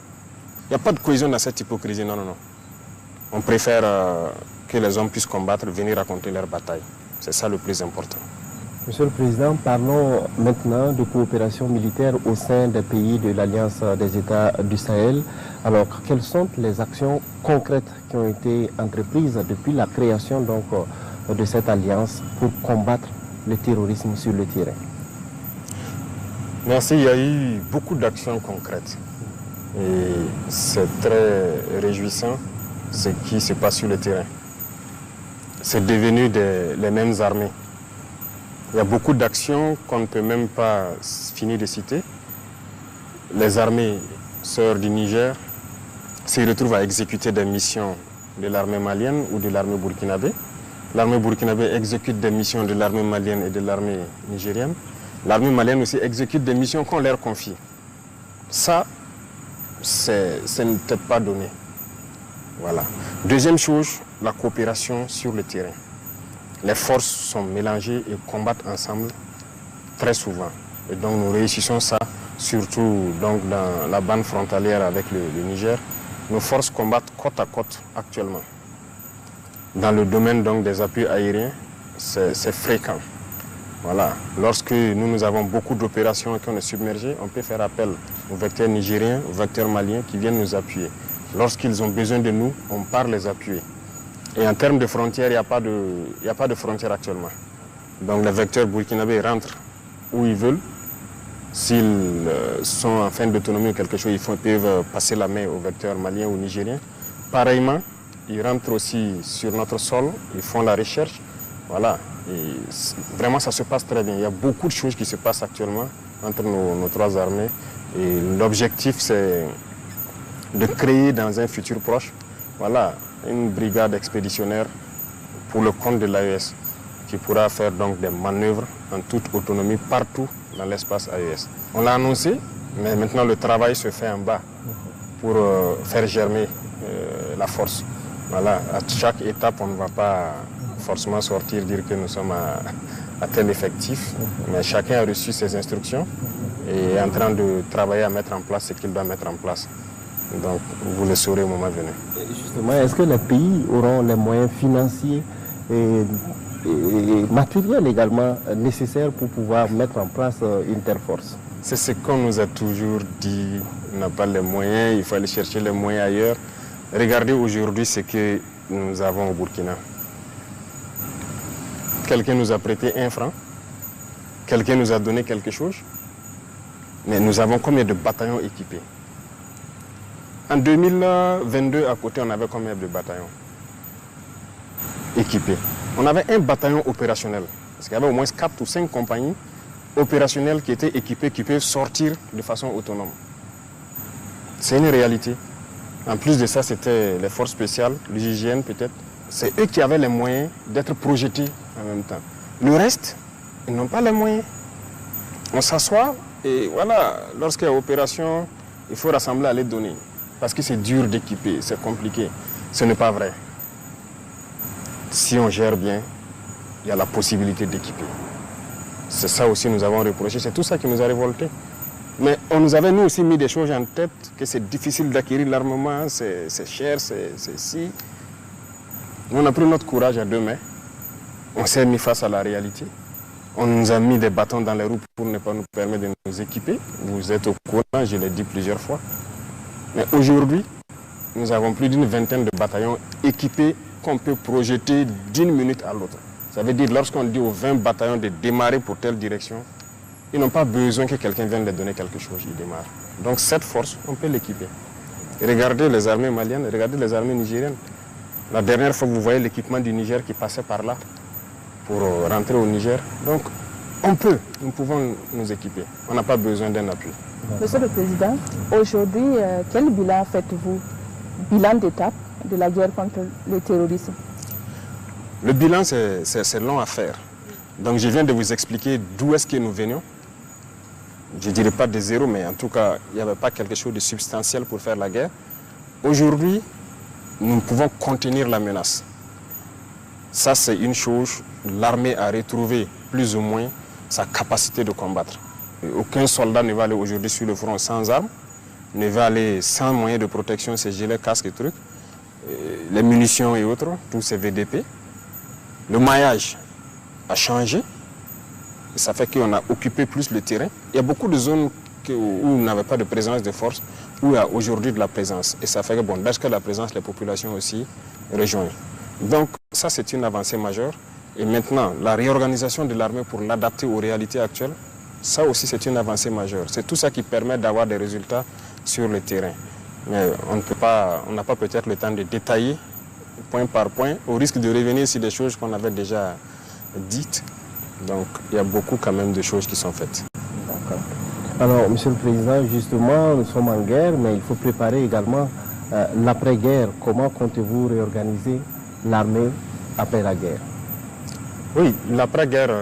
Il n'y a pas de cohésion dans cette hypocrisie. Non, non, non. On préfère que les hommes puissent combattre, venir raconter leur bataille. C'est ça le plus important. Monsieur le Président, parlons maintenant de coopération militaire au sein des pays de l'Alliance des États du Sahel. Alors, quelles sont les actions concrètes qui ont été entreprises depuis la création donc, de cette alliance pour combattre le terrorisme sur le terrain? Merci, il y a eu beaucoup d'actions concrètes. Et c'est très réjouissant ce qui se passe sur le terrain. C'est devenu les mêmes armées. Il y a beaucoup d'actions qu'on ne peut même pas finir de citer. Les armées sœurs du Niger se retrouvent à exécuter des missions de l'armée malienne ou de l'armée burkinabé. L'armée burkinabé exécute des missions de l'armée malienne et de l'armée nigérienne. L'armée malienne aussi exécute des missions qu'on leur confie. Ça, ce n'était pas donné. Voilà. Deuxième chose, la coopération sur le terrain. Les forces sont mélangées et combattent ensemble très souvent. Et donc nous réussissons ça, surtout donc, dans la bande frontalière avec le Niger. Nos forces combattent côte à côte actuellement. Dans le domaine donc, des appuis aériens, c'est fréquent. Voilà. Lorsque nous avons beaucoup d'opérations et qu'on est submergé, on peut faire appel aux vecteurs nigériens, aux vecteurs maliens qui viennent nous appuyer. Lorsqu'ils ont besoin de nous, on part les appuyer. Et en termes de frontières, il n'y a pas de frontières actuellement. Donc les vecteurs burkinabés rentrent où ils veulent. S'ils sont en fin d'autonomie ou quelque chose, ils peuvent passer la main aux vecteurs maliens ou nigériens. Pareillement, ils rentrent aussi sur notre sol, ils font la recherche. Voilà. Et vraiment, ça se passe très bien. Il y a beaucoup de choses qui se passent actuellement entre nos trois armées. Et l'objectif, c'est de créer dans un futur proche, voilà, une brigade expéditionnaire pour le compte de l'AES qui pourra faire donc des manœuvres en toute autonomie partout dans l'espace AES. On l'a annoncé, mais maintenant le travail se fait en bas pour faire germer la force. Voilà, à chaque étape, on ne va pas forcément sortir, dire que nous sommes à tel effectif, mais chacun a reçu ses instructions et est en train de travailler à mettre en place ce qu'il doit mettre en place. Donc, vous le saurez au moment venu. Justement, est-ce que les pays auront les moyens financiers et matériels également nécessaires pour pouvoir mettre en place une telle force? C'est ce qu'on nous a toujours dit. On n'a pas les moyens, il faut aller chercher les moyens ailleurs. Regardez aujourd'hui ce que nous avons au Burkina. Quelqu'un nous a prêté 1 franc, quelqu'un nous a donné quelque chose, mais nous avons combien de bataillons équipés? En 2022, à côté, on avait combien de bataillons équipés? On avait un bataillon opérationnel, parce qu'il y avait au moins 4 ou 5 compagnies opérationnelles qui étaient équipées, qui peuvent sortir de façon autonome. C'est une réalité. En plus de ça, c'était les forces spéciales, l'hygiène peut-être. C'est eux qui avaient les moyens d'être projetés en même temps. Le reste, ils n'ont pas les moyens. On s'assoit et voilà, lorsqu'il y a opération, il faut rassembler à les donner. Parce que c'est dur d'équiper, c'est compliqué. Ce n'est pas vrai. Si on gère bien, il y a la possibilité d'équiper. C'est ça aussi que nous avons reproché, c'est tout ça qui nous a révoltés. Mais on nous avait nous aussi mis des choses en tête, que c'est difficile d'acquérir l'armement, c'est cher, c'est si. On a pris notre courage à 2 mains, on s'est mis face à la réalité. On nous a mis des bâtons dans les roues pour ne pas nous permettre de nous équiper. Vous êtes au courant, je l'ai dit plusieurs fois. Mais aujourd'hui, nous avons plus d'une vingtaine de bataillons équipés qu'on peut projeter d'une minute à l'autre. Ça veut dire, lorsqu'on dit aux 20 bataillons de démarrer pour telle direction, ils n'ont pas besoin que quelqu'un vienne leur donner quelque chose, ils démarrent. Donc cette force, on peut l'équiper. Regardez les armées maliennes, regardez les armées nigériennes. La dernière fois, vous voyez l'équipement du Niger qui passait par là pour rentrer au Niger. Donc nous pouvons nous équiper. On n'a pas besoin d'un appui. Monsieur le Président, aujourd'hui, quel bilan faites-vous? Bilan d'étape de la guerre contre le terrorisme? Le bilan, c'est long à faire. Donc je viens de vous expliquer d'où est-ce que nous venions. Je ne dirais pas de zéro, mais en tout cas, il n'y avait pas quelque chose de substantiel pour faire la guerre. Aujourd'hui, nous pouvons contenir la menace. Ça, c'est une chose. L'armée a retrouvé plus ou moins sa capacité de combattre. Aucun soldat ne va aller aujourd'hui sur le front sans armes, ne va aller sans moyens de protection, ses gilets, casques et trucs, les munitions et autres, tous ces VDP. Le maillage a changé, et ça fait qu'on a occupé plus le terrain. Il y a beaucoup de zones où on n'avait pas de présence de force, où il y a aujourd'hui de la présence. Et ça fait que, bon, dès que la présence, les populations aussi rejoignent. Donc ça, c'est une avancée majeure. Et maintenant, la réorganisation de l'armée pour l'adapter aux réalités actuelles, ça aussi, c'est une avancée majeure. C'est tout ça qui permet d'avoir des résultats sur le terrain. Mais on n'a pas peut-être le temps de détailler point par point, au risque de revenir sur des choses qu'on avait déjà dites. Donc, il y a beaucoup quand même de choses qui sont faites. D'accord. Alors, Monsieur le Président, justement, nous sommes en guerre, mais il faut préparer également l'après-guerre. Comment comptez-vous réorganiser l'armée après la guerre? Oui, l'après-guerre,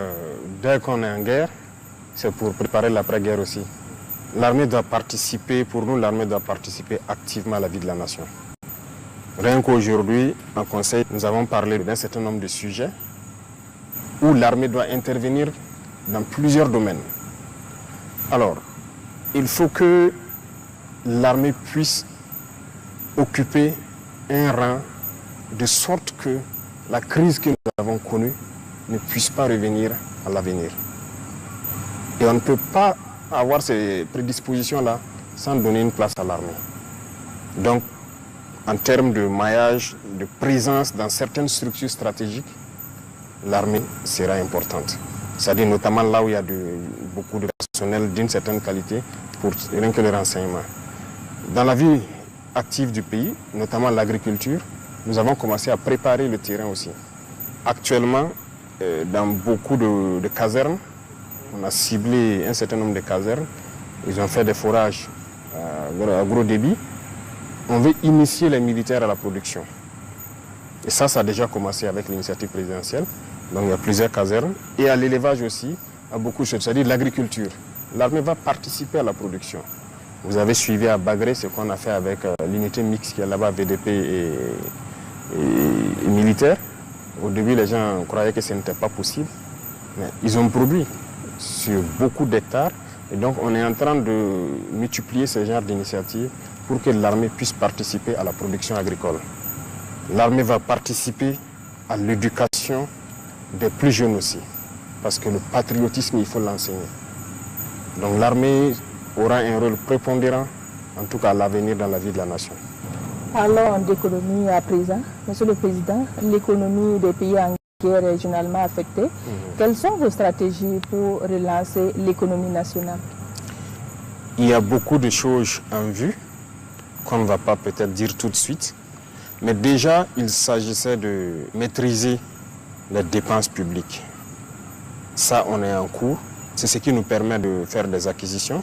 dès qu'on est en guerre, c'est pour préparer l'après-guerre aussi. L'armée doit participer, pour nous, l'armée doit participer activement à la vie de la nation. Rien qu'aujourd'hui, en Conseil, nous avons parlé d'un certain nombre de sujets où l'armée doit intervenir dans plusieurs domaines. Alors, il faut que l'armée puisse occuper un rang de sorte que la crise que nous avons connue ne puisse pas revenir à l'avenir. Et on ne peut pas avoir ces prédispositions-là sans donner une place à l'armée. Donc, en termes de maillage, de présence dans certaines structures stratégiques, l'armée sera importante. C'est-à-dire notamment là où il y a beaucoup de personnel d'une certaine qualité pour rien que le renseignement. Dans la vie active du pays, notamment l'agriculture, nous avons commencé à préparer le terrain aussi. Actuellement, dans beaucoup de casernes, on a ciblé un certain nombre de casernes. Ils ont fait des forages à gros débit. On veut initier les militaires à la production. Et ça a déjà commencé avec l'initiative présidentielle. Donc il y a plusieurs casernes. Et à l'élevage aussi, à beaucoup de choses, c'est-à-dire l'agriculture. L'armée va participer à la production. Vous avez suivi à Bagré ce qu'on a fait avec l'unité mixte qui est là-bas, VDP et militaire. Au début, les gens croyaient que ce n'était pas possible. Mais ils ont produit sur beaucoup d'hectares. Et donc on est en train de multiplier ce genre d'initiatives pour que l'armée puisse participer à la production agricole. L'armée va participer à l'éducation des plus jeunes aussi, parce que le patriotisme, il faut l'enseigner. Donc l'armée aura un rôle prépondérant, en tout cas à l'avenir dans la vie de la nation. Parlons d'économie à présent. Monsieur le Président, l'économie des pays en guerre est régionalement affectée. Quelles sont vos stratégies pour relancer l'économie nationale? Il y a beaucoup de choses en vue qu'on ne va pas peut-être dire tout de suite. Mais déjà, il s'agissait de maîtriser les dépenses publiques. Ça, on est en cours. C'est ce qui nous permet de faire des acquisitions.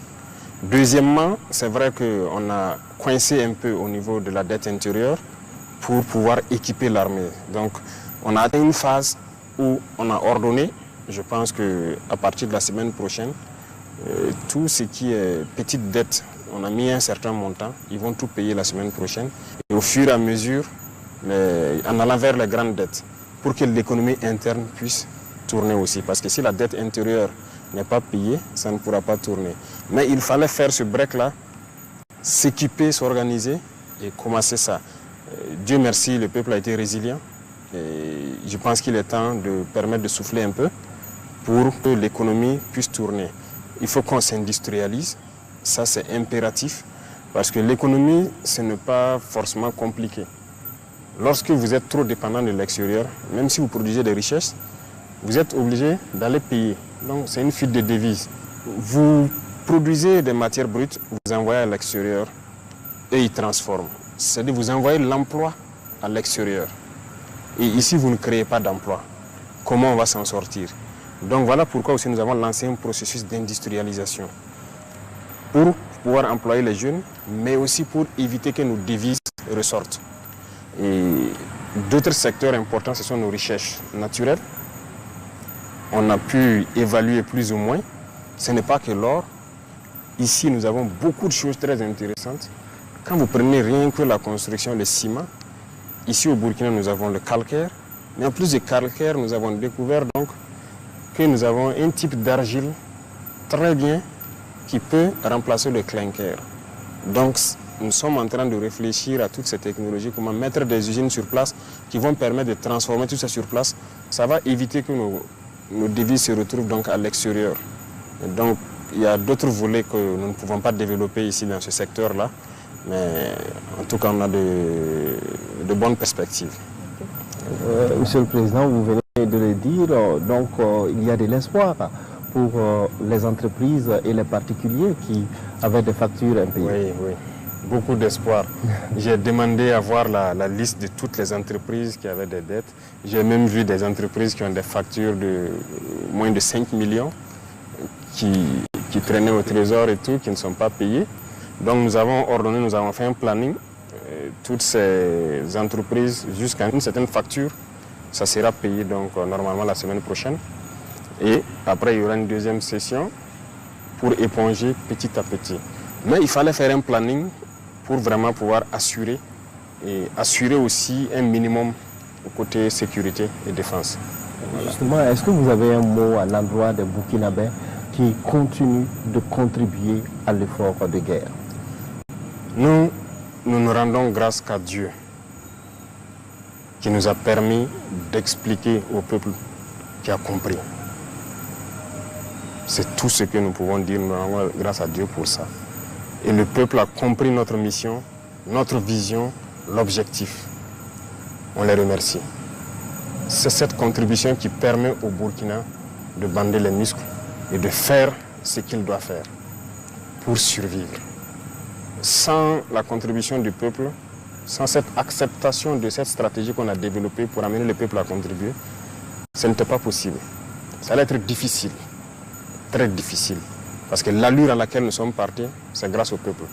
Deuxièmement, c'est vrai qu'on a coincé un peu au niveau de la dette intérieure pour pouvoir équiper l'armée. Donc, on a atteint une phase où on a ordonné, je pense qu'à partir de la semaine prochaine, tout ce qui est petite dette, on a mis un certain montant, ils vont tout payer la semaine prochaine. Et au fur et à mesure, mais en allant vers les grandes dettes, pour que l'économie interne puisse tourner aussi. Parce que si la dette intérieure n'est pas payée, ça ne pourra pas tourner. Mais il fallait faire ce break-là, s'équiper, s'organiser et commencer ça. Dieu merci, le peuple a été résilient. Et je pense qu'il est temps de permettre de souffler un peu pour que l'économie puisse tourner. Il faut qu'on s'industrialise, ça c'est impératif, parce que l'économie, ce n'est pas forcément compliqué. Lorsque vous êtes trop dépendant de l'extérieur, même si vous produisez des richesses, vous êtes obligé d'aller payer. Donc c'est une fuite de devises. Vous produisez des matières brutes, vous envoyez à l'extérieur et ils transforment. C'est-à-dire vous envoyez l'emploi à l'extérieur. Et ici, vous ne créez pas d'emploi. Comment on va s'en sortir? Donc voilà pourquoi aussi nous avons lancé un processus d'industrialisation pour pouvoir employer les jeunes, mais aussi pour éviter que nos devises ressortent. Et d'autres secteurs importants, ce sont nos recherches naturelles. On a pu évaluer plus ou moins. Ce n'est pas que l'or. Ici, nous avons beaucoup de choses très intéressantes. Quand vous prenez rien que la construction, le ciment, ici au Burkina, nous avons le calcaire. Mais en plus du calcaire, nous avons découvert donc que nous avons un type d'argile très bien qui peut remplacer le clinker. Donc, nous sommes en train de réfléchir à toutes ces technologies, comment mettre des usines sur place qui vont permettre de transformer tout ça sur place. Ça va éviter que nos devises se retrouvent donc à l'extérieur. Donc, il y a d'autres volets que nous ne pouvons pas développer ici dans ce secteur-là. Mais en tout cas, on a de bonnes perspectives. Monsieur le Président, vous venez de le dire, donc il y a de l'espoir pour les entreprises et les particuliers qui avaient des factures impayées. Oui, oui, beaucoup d'espoir. J'ai demandé à voir la liste de toutes les entreprises qui avaient des dettes. J'ai même vu des entreprises qui ont des factures de moins de 5 millions qui traînaient au trésor et tout, qui ne sont pas payées. Donc nous avons ordonné, nous avons fait un planning. Toutes ces entreprises, jusqu'à une certaine facture, ça sera payé donc normalement la semaine prochaine. Et après, il y aura une deuxième session pour éponger petit à petit. Mais il fallait faire un planning pour vraiment pouvoir assurer et assurer aussi un minimum au côté sécurité et défense. Voilà. Justement, est-ce que vous avez un mot à l'endroit des Burkinabés qui continuent de contribuer à l'effort de guerre? Nous nous rendons grâce qu'à Dieu qui nous a permis d'expliquer au peuple qui a compris. C'est tout ce que nous pouvons dire, nous rendons grâce à Dieu pour ça. Et le peuple a compris notre mission, notre vision, l'objectif. On les remercie. C'est cette contribution qui permet au Burkina de bander les muscles et de faire ce qu'il doit faire pour survivre. Sans la contribution du peuple, sans cette acceptation de cette stratégie qu'on a développée pour amener le peuple à contribuer, ce n'était pas possible. Ça allait être difficile, très difficile. Parce que l'allure à laquelle nous sommes partis, c'est grâce au peuple.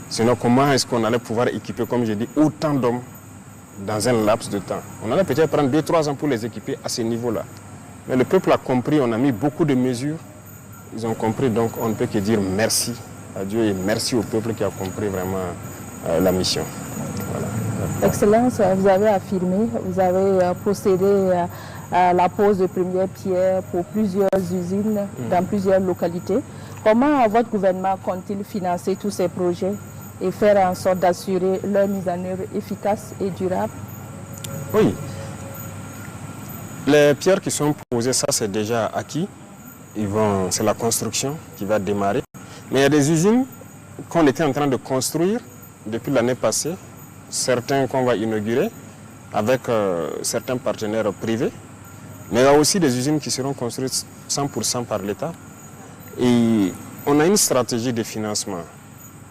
Sinon, comment est-ce qu'on allait pouvoir équiper, comme je dis, autant d'hommes dans un laps de temps? On allait peut-être prendre 2-3 ans pour les équiper à ce niveau-là. Mais le peuple a compris, on a mis beaucoup de mesures. Ils ont compris, donc on ne peut que dire merci à Dieu et merci au peuple qui a compris vraiment la mission. Voilà. Excellence, vous avez affirmé, vous avez procédé à la pose de première pierre pour plusieurs usines dans plusieurs localités. Comment votre gouvernement compte-t-il financer tous ces projets et faire en sorte d'assurer leur mise en œuvre efficace et durable? Oui. Les pierres qui sont posées, ça c'est déjà acquis. C'est la construction qui va démarrer. Mais il y a des usines qu'on était en train de construire depuis l'année passée, certains qu'on va inaugurer avec certains partenaires privés. Mais il y a aussi des usines qui seront construites 100% par l'État. Et on a une stratégie de financement.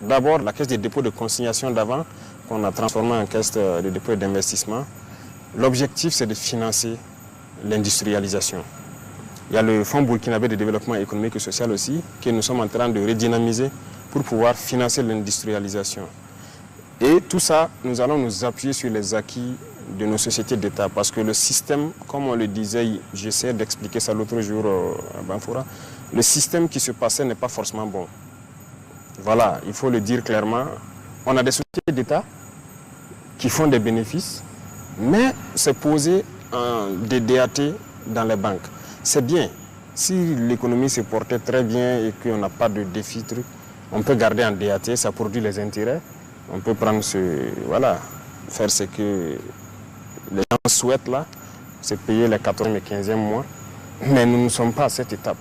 D'abord, la caisse de dépôt de consignation d'avant, qu'on a transformée en caisse de dépôt d'investissement. L'objectif, c'est de financer l'industrialisation. Il y a le Fonds burkinabé de développement économique et social aussi, que nous sommes en train de redynamiser pour pouvoir financer l'industrialisation. Et tout ça, nous allons nous appuyer sur les acquis de nos sociétés d'État. Parce que le système, comme on le disait, j'essaie d'expliquer ça l'autre jour à Banfoura, le système qui se passait n'est pas forcément bon. Voilà, il faut le dire clairement. On a des sociétés d'État qui font des bénéfices, Mais c'est posé des DAT dans les banques. C'est bien. Si l'économie se portait très bien et qu'on n'a pas de défi, on peut garder en DAT, ça produit les intérêts. On peut prendre faire ce que les gens souhaitent là, c'est payer les 14e et 15e mois. Mais nous ne sommes pas à cette étape.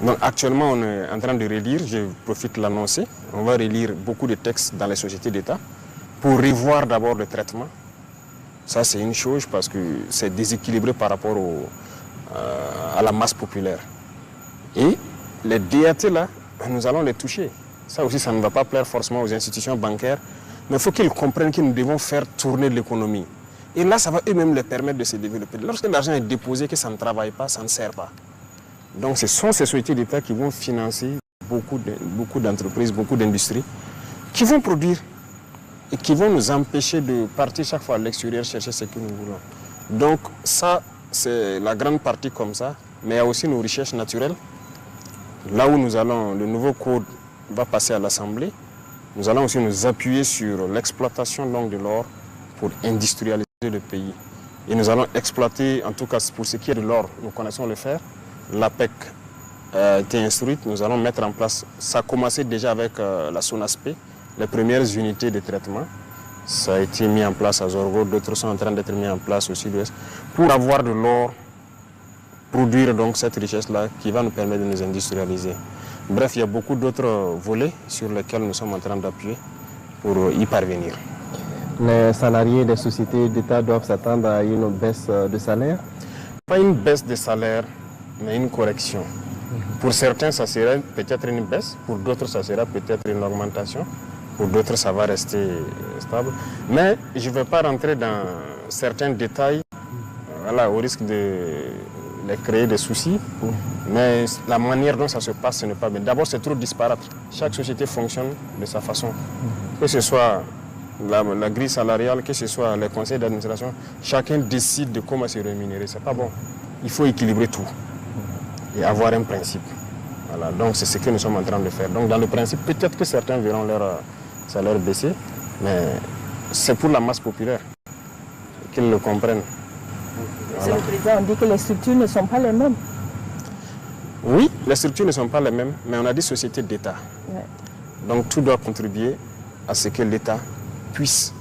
Donc actuellement, on est en train de relire, je profite de l'annoncer, on va relire beaucoup de textes dans les sociétés d'État pour revoir d'abord le traitement. Ça, c'est une chose parce que c'est déséquilibré par rapport à la masse populaire. Et les DAT, là, nous allons les toucher. Ça aussi, ça ne va pas plaire forcément aux institutions bancaires, mais il faut qu'ils comprennent que nous devons faire tourner l'économie. Et là, ça va eux-mêmes les permettre de se développer. Lorsque l'argent est déposé, que ça ne travaille pas, ça ne sert pas. Donc ce sont ces sociétés d'État qui vont financer beaucoup d'entreprises, beaucoup d'industries, qui vont produire et qui vont nous empêcher de partir chaque fois à l'extérieur chercher ce que nous voulons. Donc ça, c'est la grande partie comme ça, mais il y a aussi nos recherches naturelles. Là où nous allons, le nouveau code va passer à l'Assemblée, nous allons aussi nous appuyer sur l'exploitation longue de l'or pour industrialiser le pays. Et nous allons exploiter, en tout cas pour ce qui est de l'or, nous connaissons le faire. L'APEC a été instruite, nous allons mettre en place, ça a commencé déjà avec la SONASP, les premières unités de traitement. Ça a été mis en place à Zorgo, d'autres sont en train d'être mis en place au sud-ouest, pour avoir de l'or, produire donc cette richesse-là qui va nous permettre de nous industrialiser. Bref, il y a beaucoup d'autres volets sur lesquels nous sommes en train d'appuyer pour y parvenir. Les salariés des sociétés d'État doivent s'attendre à une baisse de salaire? Pas une baisse de salaire, mais une correction. Pour certains, ça serait peut-être une baisse, pour d'autres, ça sera peut-être une augmentation, pour d'autres, ça va rester stable. Mais je ne vais pas rentrer dans certains détails, au risque de les créer des soucis. Mais la manière dont ça se passe, ce n'est pas bien. D'abord, c'est trop disparate. Chaque société fonctionne de sa façon. Que ce soit la grille salariale, que ce soit les conseils d'administration, chacun décide de comment se rémunérer. Ce n'est pas bon. Il faut équilibrer tout et avoir un principe. Voilà, donc c'est ce que nous sommes en train de faire. Donc dans le principe, peut-être que certains verront leur salaire baisser, mais c'est pour la masse populaire qu'ils le comprennent. Voilà. Le président, on dit que les structures ne sont pas les mêmes. Oui, les structures ne sont pas les mêmes, mais on a dit sociétés d'État. Ouais. Donc tout doit contribuer à ce que l'État puisse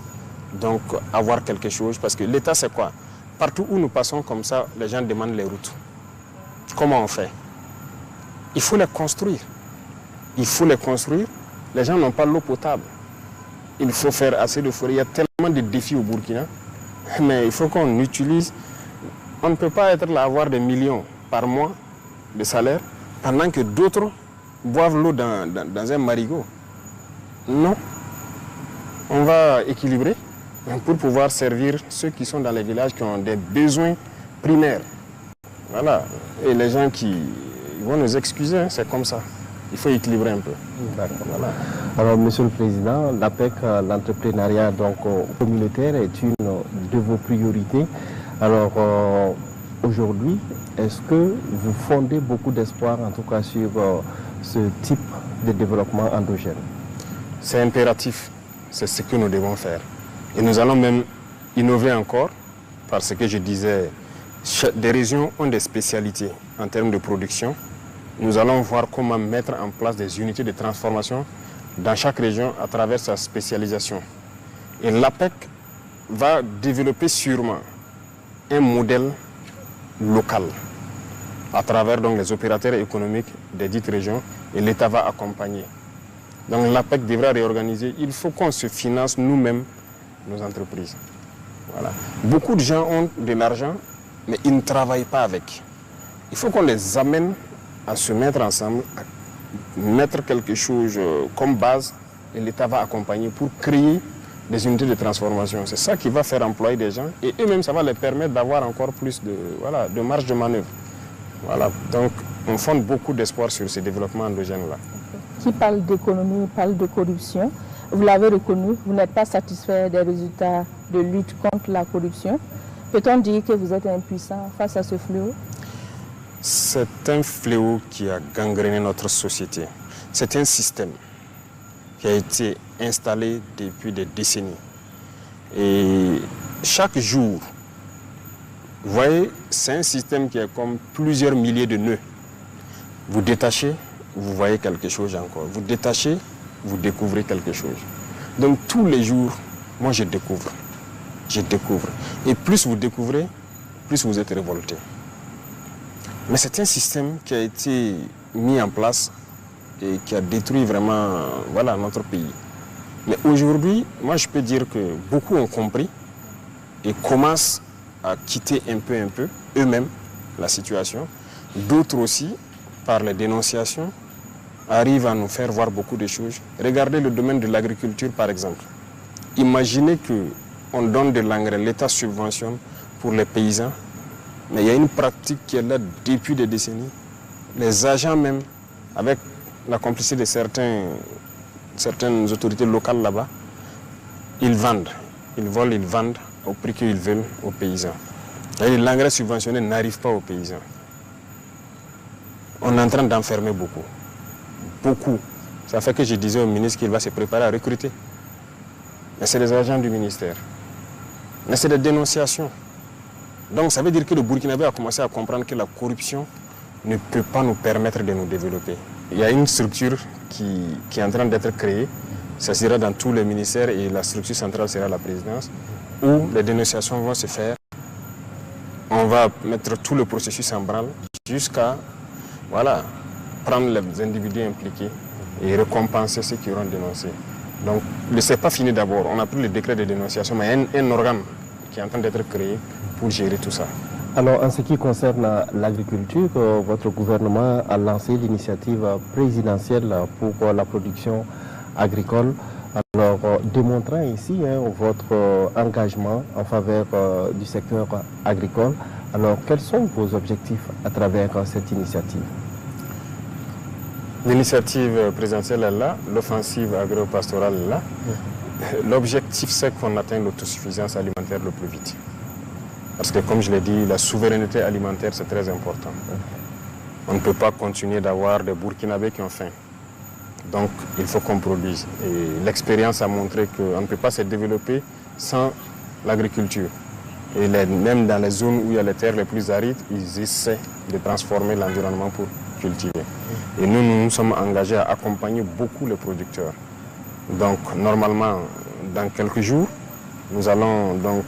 donc avoir quelque chose, parce que l'État c'est quoi? Partout où nous passons comme ça, les gens demandent les routes. Comment on fait? Il faut les construire. Il faut les construire. Les gens n'ont pas l'eau potable. Il faut faire assez de forêts. Il y a tellement de défis au Burkina. Mais il faut qu'on utilise. On ne peut pas être là à avoir des millions par mois de salaire pendant que d'autres boivent l'eau dans un marigot. Non. On va équilibrer pour pouvoir servir ceux qui sont dans les villages qui ont des besoins primaires. Voilà. Et les gens qui vont nous excuser, hein, c'est comme ça. Il faut équilibrer un peu. Voilà. Alors, Monsieur le Président, l'APEC, l'entrepreneuriat communautaire est une de vos priorités. Alors, aujourd'hui, est-ce que vous fondez beaucoup d'espoir, en tout cas, sur ce type de développement endogène? C'est impératif. C'est ce que nous devons faire. Et nous allons même innover encore, parce que je disais, des régions ont des spécialités en termes de production. Nous allons voir comment mettre en place des unités de transformation dans chaque région à travers sa spécialisation. Et l'APEC va développer sûrement un modèle local à travers donc, les opérateurs économiques des dites régions et l'État va accompagner. Donc l'APEC devra réorganiser. Il faut qu'on se finance nous-mêmes nos entreprises. Voilà. Beaucoup de gens ont de l'argent, mais ils ne travaillent pas avec. Il faut qu'on les amène à se mettre ensemble, à mettre quelque chose comme base et l'État va accompagner pour créer des unités de transformation. C'est ça qui va faire employer des gens et eux-mêmes, ça va les permettre d'avoir encore plus de marge de manœuvre. Voilà. Donc, on fonde beaucoup d'espoir sur ces développements endogènes-là. Qui parle d'économie, parle de corruption. Vous l'avez reconnu, vous n'êtes pas satisfait des résultats de lutte contre la corruption. Peut-on dire que vous êtes impuissant face à ce fléau? C'est un fléau qui a gangréné notre société. C'est un système qui a été installé depuis des décennies. Et chaque jour, vous voyez, c'est un système qui est comme plusieurs milliers de nœuds. Vous détachez, vous voyez quelque chose encore. Vous détachez, vous découvrez quelque chose. Donc tous les jours, moi je découvre. Je découvre. Et plus vous découvrez, plus vous êtes révolté. Mais c'est un système qui a été mis en place et qui a détruit vraiment voilà, notre pays. Mais aujourd'hui, moi je peux dire que beaucoup ont compris et commencent à quitter un peu eux-mêmes la situation. D'autres aussi, par les dénonciations, arrivent à nous faire voir beaucoup de choses. Regardez le domaine de l'agriculture par exemple. Imaginez qu'on donne de l'engrais, l'État subventionne pour les paysans, mais il y a une pratique qui est là depuis des décennies. Les agents même, avec la complicité de certaines autorités locales là-bas, ils vendent, ils volent, ils vendent au prix qu'ils veulent aux paysans. L'engrais subventionné n'arrive pas aux paysans. On est en train d'enfermer beaucoup. Beaucoup. Ça fait que je disais au ministre qu'il va se préparer à recruter. Mais c'est les agents du ministère. Mais c'est des dénonciations. Donc ça veut dire que le Burkinabé a commencé à comprendre que la corruption ne peut pas nous permettre de nous développer. Il y a une structure qui est en train d'être créée. Ça sera dans tous les ministères et la structure centrale sera la présidence, où les dénonciations vont se faire. On va mettre tout le processus en branle jusqu'à voilà, prendre les individus impliqués et récompenser ceux qui auront dénoncé. Donc, ce n'est pas fini d'abord. On a pris le décret de dénonciation, mais il y a un organe qui est en train d'être créé pour gérer tout ça. Alors, en ce qui concerne l'agriculture, votre gouvernement a lancé l'initiative présidentielle pour la production agricole. Alors, démontrant ici votre engagement en faveur du secteur agricole, alors quels sont vos objectifs à travers cette initiative? L'initiative présidentielle est là, l'offensive agro-pastorale est là. L'objectif, c'est qu'on atteigne l'autosuffisance alimentaire le plus vite. Parce que, comme je l'ai dit, la souveraineté alimentaire, c'est très important. On ne peut pas continuer d'avoir des Burkinabés qui ont faim. Donc, il faut qu'on produise. Et l'expérience a montré qu'on ne peut pas se développer sans l'agriculture. Et même dans les zones où il y a les terres les plus arides, ils essaient de transformer l'environnement pour cultiver. Et nous sommes engagés à accompagner beaucoup les producteurs. Donc, normalement, dans quelques jours, nous allons donc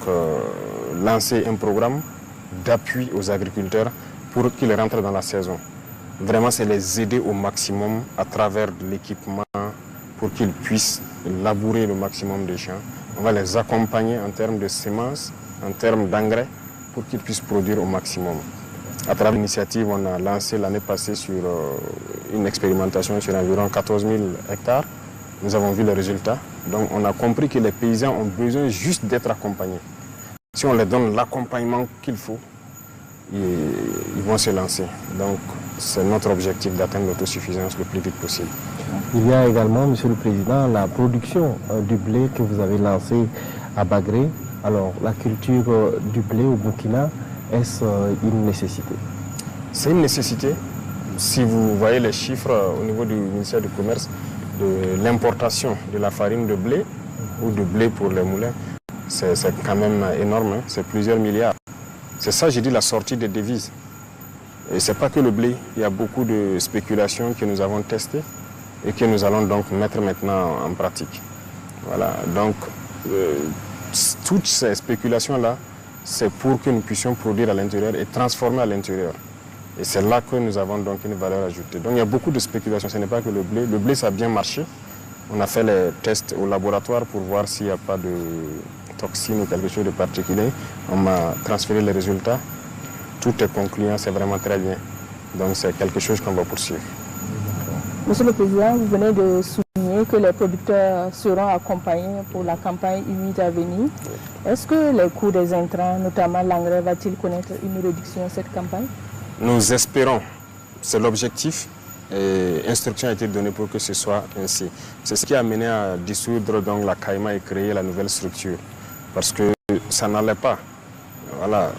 lancer un programme d'appui aux agriculteurs pour qu'ils rentrent dans la saison. Vraiment, c'est les aider au maximum à travers l'équipement pour qu'ils puissent labourer le maximum des champs. On va les accompagner en termes de semences, en termes d'engrais, pour qu'ils puissent produire au maximum. À travers l'initiative, on a lancé l'année passée sur une expérimentation sur environ 14 000 hectares. Nous avons vu les résultats. Donc on a compris que les paysans ont besoin juste d'être accompagnés. Si on leur donne l'accompagnement qu'il faut, ils vont se lancer. Donc c'est notre objectif d'atteindre l'autosuffisance le plus vite possible. Il y a également, Monsieur le Président, la production du blé que vous avez lancé à Bagré. Alors la culture du blé au Burkina, est-ce une nécessité? C'est une nécessité. Si vous voyez les chiffres au niveau du ministère du Commerce, de l'importation de la farine de blé ou de blé pour les moulins, c'est quand même énorme, c'est plusieurs milliards. C'est ça, j'ai dit, la sortie des devises. Et ce n'est pas que le blé, il y a beaucoup de spéculations que nous avons testées et que nous allons donc mettre maintenant en pratique. Voilà, donc toutes ces spéculations-là, c'est pour que nous puissions produire à l'intérieur et transformer à l'intérieur. Et c'est là que nous avons donc une valeur ajoutée. Donc il y a beaucoup de spéculations, ce n'est pas que le blé. Le blé, ça a bien marché. On a fait les tests au laboratoire pour voir s'il n'y a pas de toxines ou quelque chose de particulier. On m'a transféré les résultats. Tout est concluant, c'est vraiment très bien. Donc c'est quelque chose qu'on va poursuivre. Monsieur le Président, vous venez de souligner que les producteurs seront accompagnés pour la campagne humide à venir. Est-ce que les coûts des intrants, notamment l'engrais, va-t-il connaître une réduction cette campagne? Nous espérons, c'est l'objectif, et instruction a été donnée pour que ce soit ainsi. C'est ce qui a amené à dissoudre donc la CAIMA et créer la nouvelle structure, parce que ça n'allait pas. Voilà,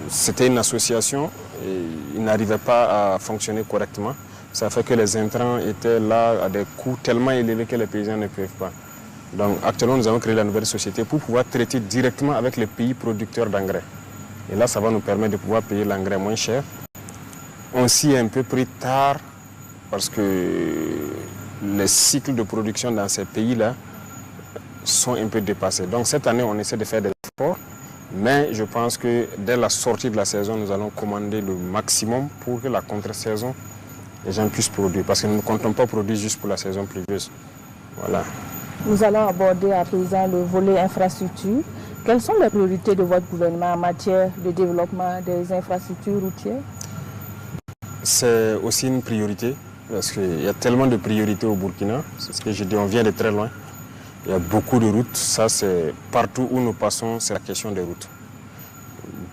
c'était une association, et il n'arrivait pas à fonctionner correctement. Ça fait que les intrants étaient là à des coûts tellement élevés que les paysans ne peuvent pas. Donc actuellement, nous avons créé la nouvelle société pour pouvoir traiter directement avec les pays producteurs d'engrais. Et là, ça va nous permettre de pouvoir payer l'engrais moins cher. On s'y est un peu pris tard parce que les cycles de production dans ces pays-là sont un peu dépassés. Donc cette année, on essaie de faire des efforts, mais je pense que dès la sortie de la saison, nous allons commander le maximum pour que la contre-saison, les gens puissent produire. Parce que nous ne comptons pas produire juste pour la saison pluvieuse. Voilà. Nous allons aborder à présent le volet infrastructure. Quelles sont les priorités de votre gouvernement en matière de développement des infrastructures routières? C'est aussi une priorité, parce qu'il y a tellement de priorités au Burkina. C'est ce que je dis, on vient de très loin. Il y a beaucoup de routes. Ça, c'est partout où nous passons, c'est la question des routes.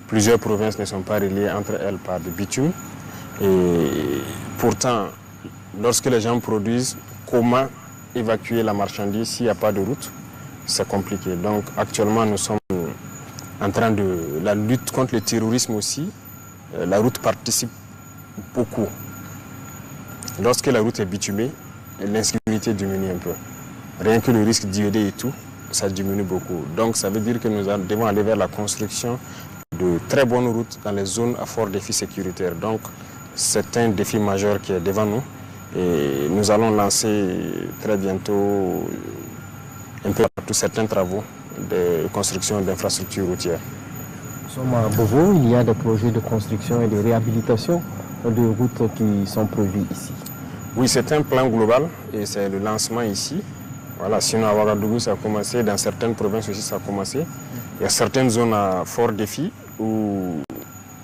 Plusieurs provinces ne sont pas reliées entre elles par du bitume. Et pourtant, lorsque les gens produisent, comment évacuer la marchandise s'il n'y a pas de route? C'est compliqué. Donc actuellement, nous sommes en train de la lutte contre le terrorisme aussi. La route participe beaucoup. Lorsque la route est bitumée, l'insécurité diminue un peu. Rien que le risque d'iodé et tout, ça diminue beaucoup. Donc ça veut dire que nous devons aller vers la construction de très bonnes routes dans les zones à fort défi sécuritaire. Donc c'est un défi majeur qui est devant nous. Et nous allons lancer très bientôt un peu tous certains travaux de construction d'infrastructures routières. Nous sommes à Bovo, il y a des projets de construction et de réhabilitation de routes qui sont prévus ici. Oui, c'est un plan global et c'est le lancement ici. Voilà, sinon à Ouagadougou ça a commencé, dans certaines provinces aussi ça a commencé. Il y a certaines zones à fort défi où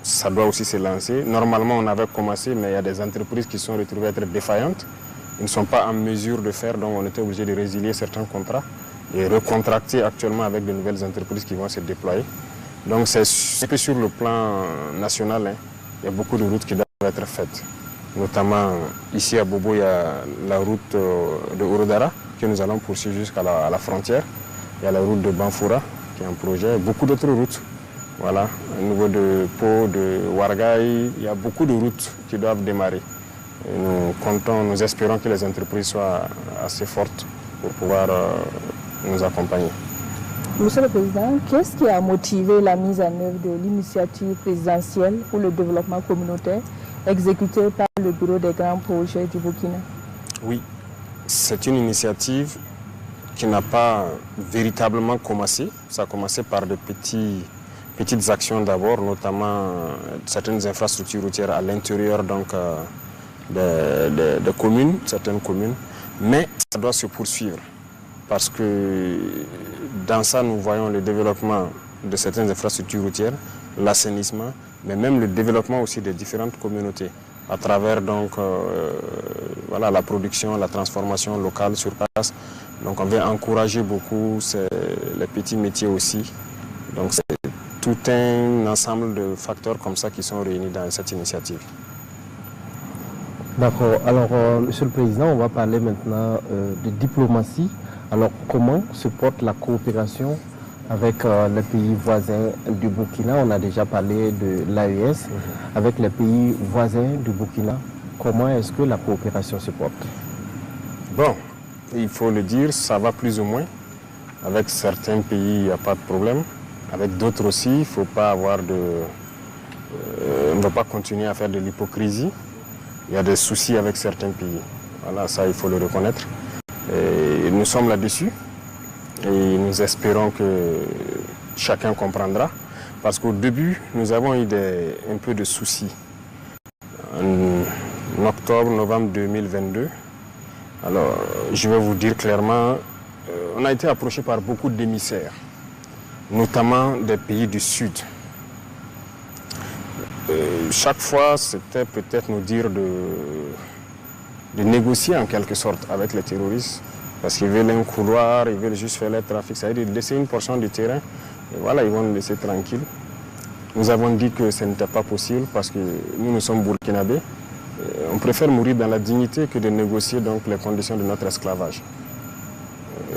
ça doit aussi se lancer. Normalement on avait commencé, mais il y a des entreprises qui sont retrouvées être défaillantes. Ils ne sont pas en mesure de faire, donc on était obligé de résilier certains contrats et recontracter actuellement avec de nouvelles entreprises qui vont se déployer. Donc c'est un peu sur le plan national, hein. Il y a beaucoup de routes qui doivent être faites. Notamment ici à Bobo, il y a la route de Ourodara que nous allons poursuivre jusqu'à la frontière. Il y a la route de Banfoura qui est en projet, beaucoup d'autres routes. Voilà, au niveau de Pau, de Ouargaï, il y a beaucoup de routes qui doivent démarrer. Et nous espérons que les entreprises soient assez fortes pour pouvoir nous accompagner. Monsieur le Président, qu'est-ce qui a motivé la mise en œuvre de l'initiative présidentielle pour le développement communautaire exécutée par le Bureau des grands projets du Burkina? Oui, c'est une initiative qui n'a pas véritablement commencé. Ça a commencé par de petites actions d'abord, notamment certaines infrastructures routières à l'intérieur des communes, certaines communes. Mais ça doit se poursuivre parce que dans ça, nous voyons le développement de certaines infrastructures routières, l'assainissement, mais même le développement aussi des différentes communautés à travers donc, voilà, la production, la transformation locale sur place. Donc on veut encourager beaucoup les petits métiers aussi. Donc c'est tout un ensemble de facteurs comme ça qui sont réunis dans cette initiative. D'accord. Alors, Monsieur le Président, on va parler maintenant de diplomatie. Alors, comment se porte la coopération avec les pays voisins du Burkina? On a déjà parlé de l'AES. Avec les pays voisins du Burkina, comment est-ce que la coopération se porte? Bon, il faut le dire, ça va plus ou moins. Avec certains pays, il n'y a pas de problème. Avec d'autres aussi, il ne faut pas avoir on ne va pas continuer à faire de l'hypocrisie. Il y a des soucis avec certains pays. Voilà, ça, il faut le reconnaître. Et nous sommes là-dessus et nous espérons que chacun comprendra. Parce qu'au début, nous avons eu un peu de soucis. En octobre, novembre 2022, alors je vais vous dire clairement, on a été approché par beaucoup d'émissaires, notamment des pays du Sud. Chaque fois, c'était peut-être nous dire de négocier en quelque sorte avec les terroristes, parce qu'ils veulent un couloir, ils veulent juste faire le trafic, c'est-à-dire laisser une portion du terrain, et voilà, ils vont nous laisser tranquilles. Nous avons dit que ce n'était pas possible parce que nous sommes burkinabés. On préfère mourir dans la dignité que de négocier donc, les conditions de notre esclavage.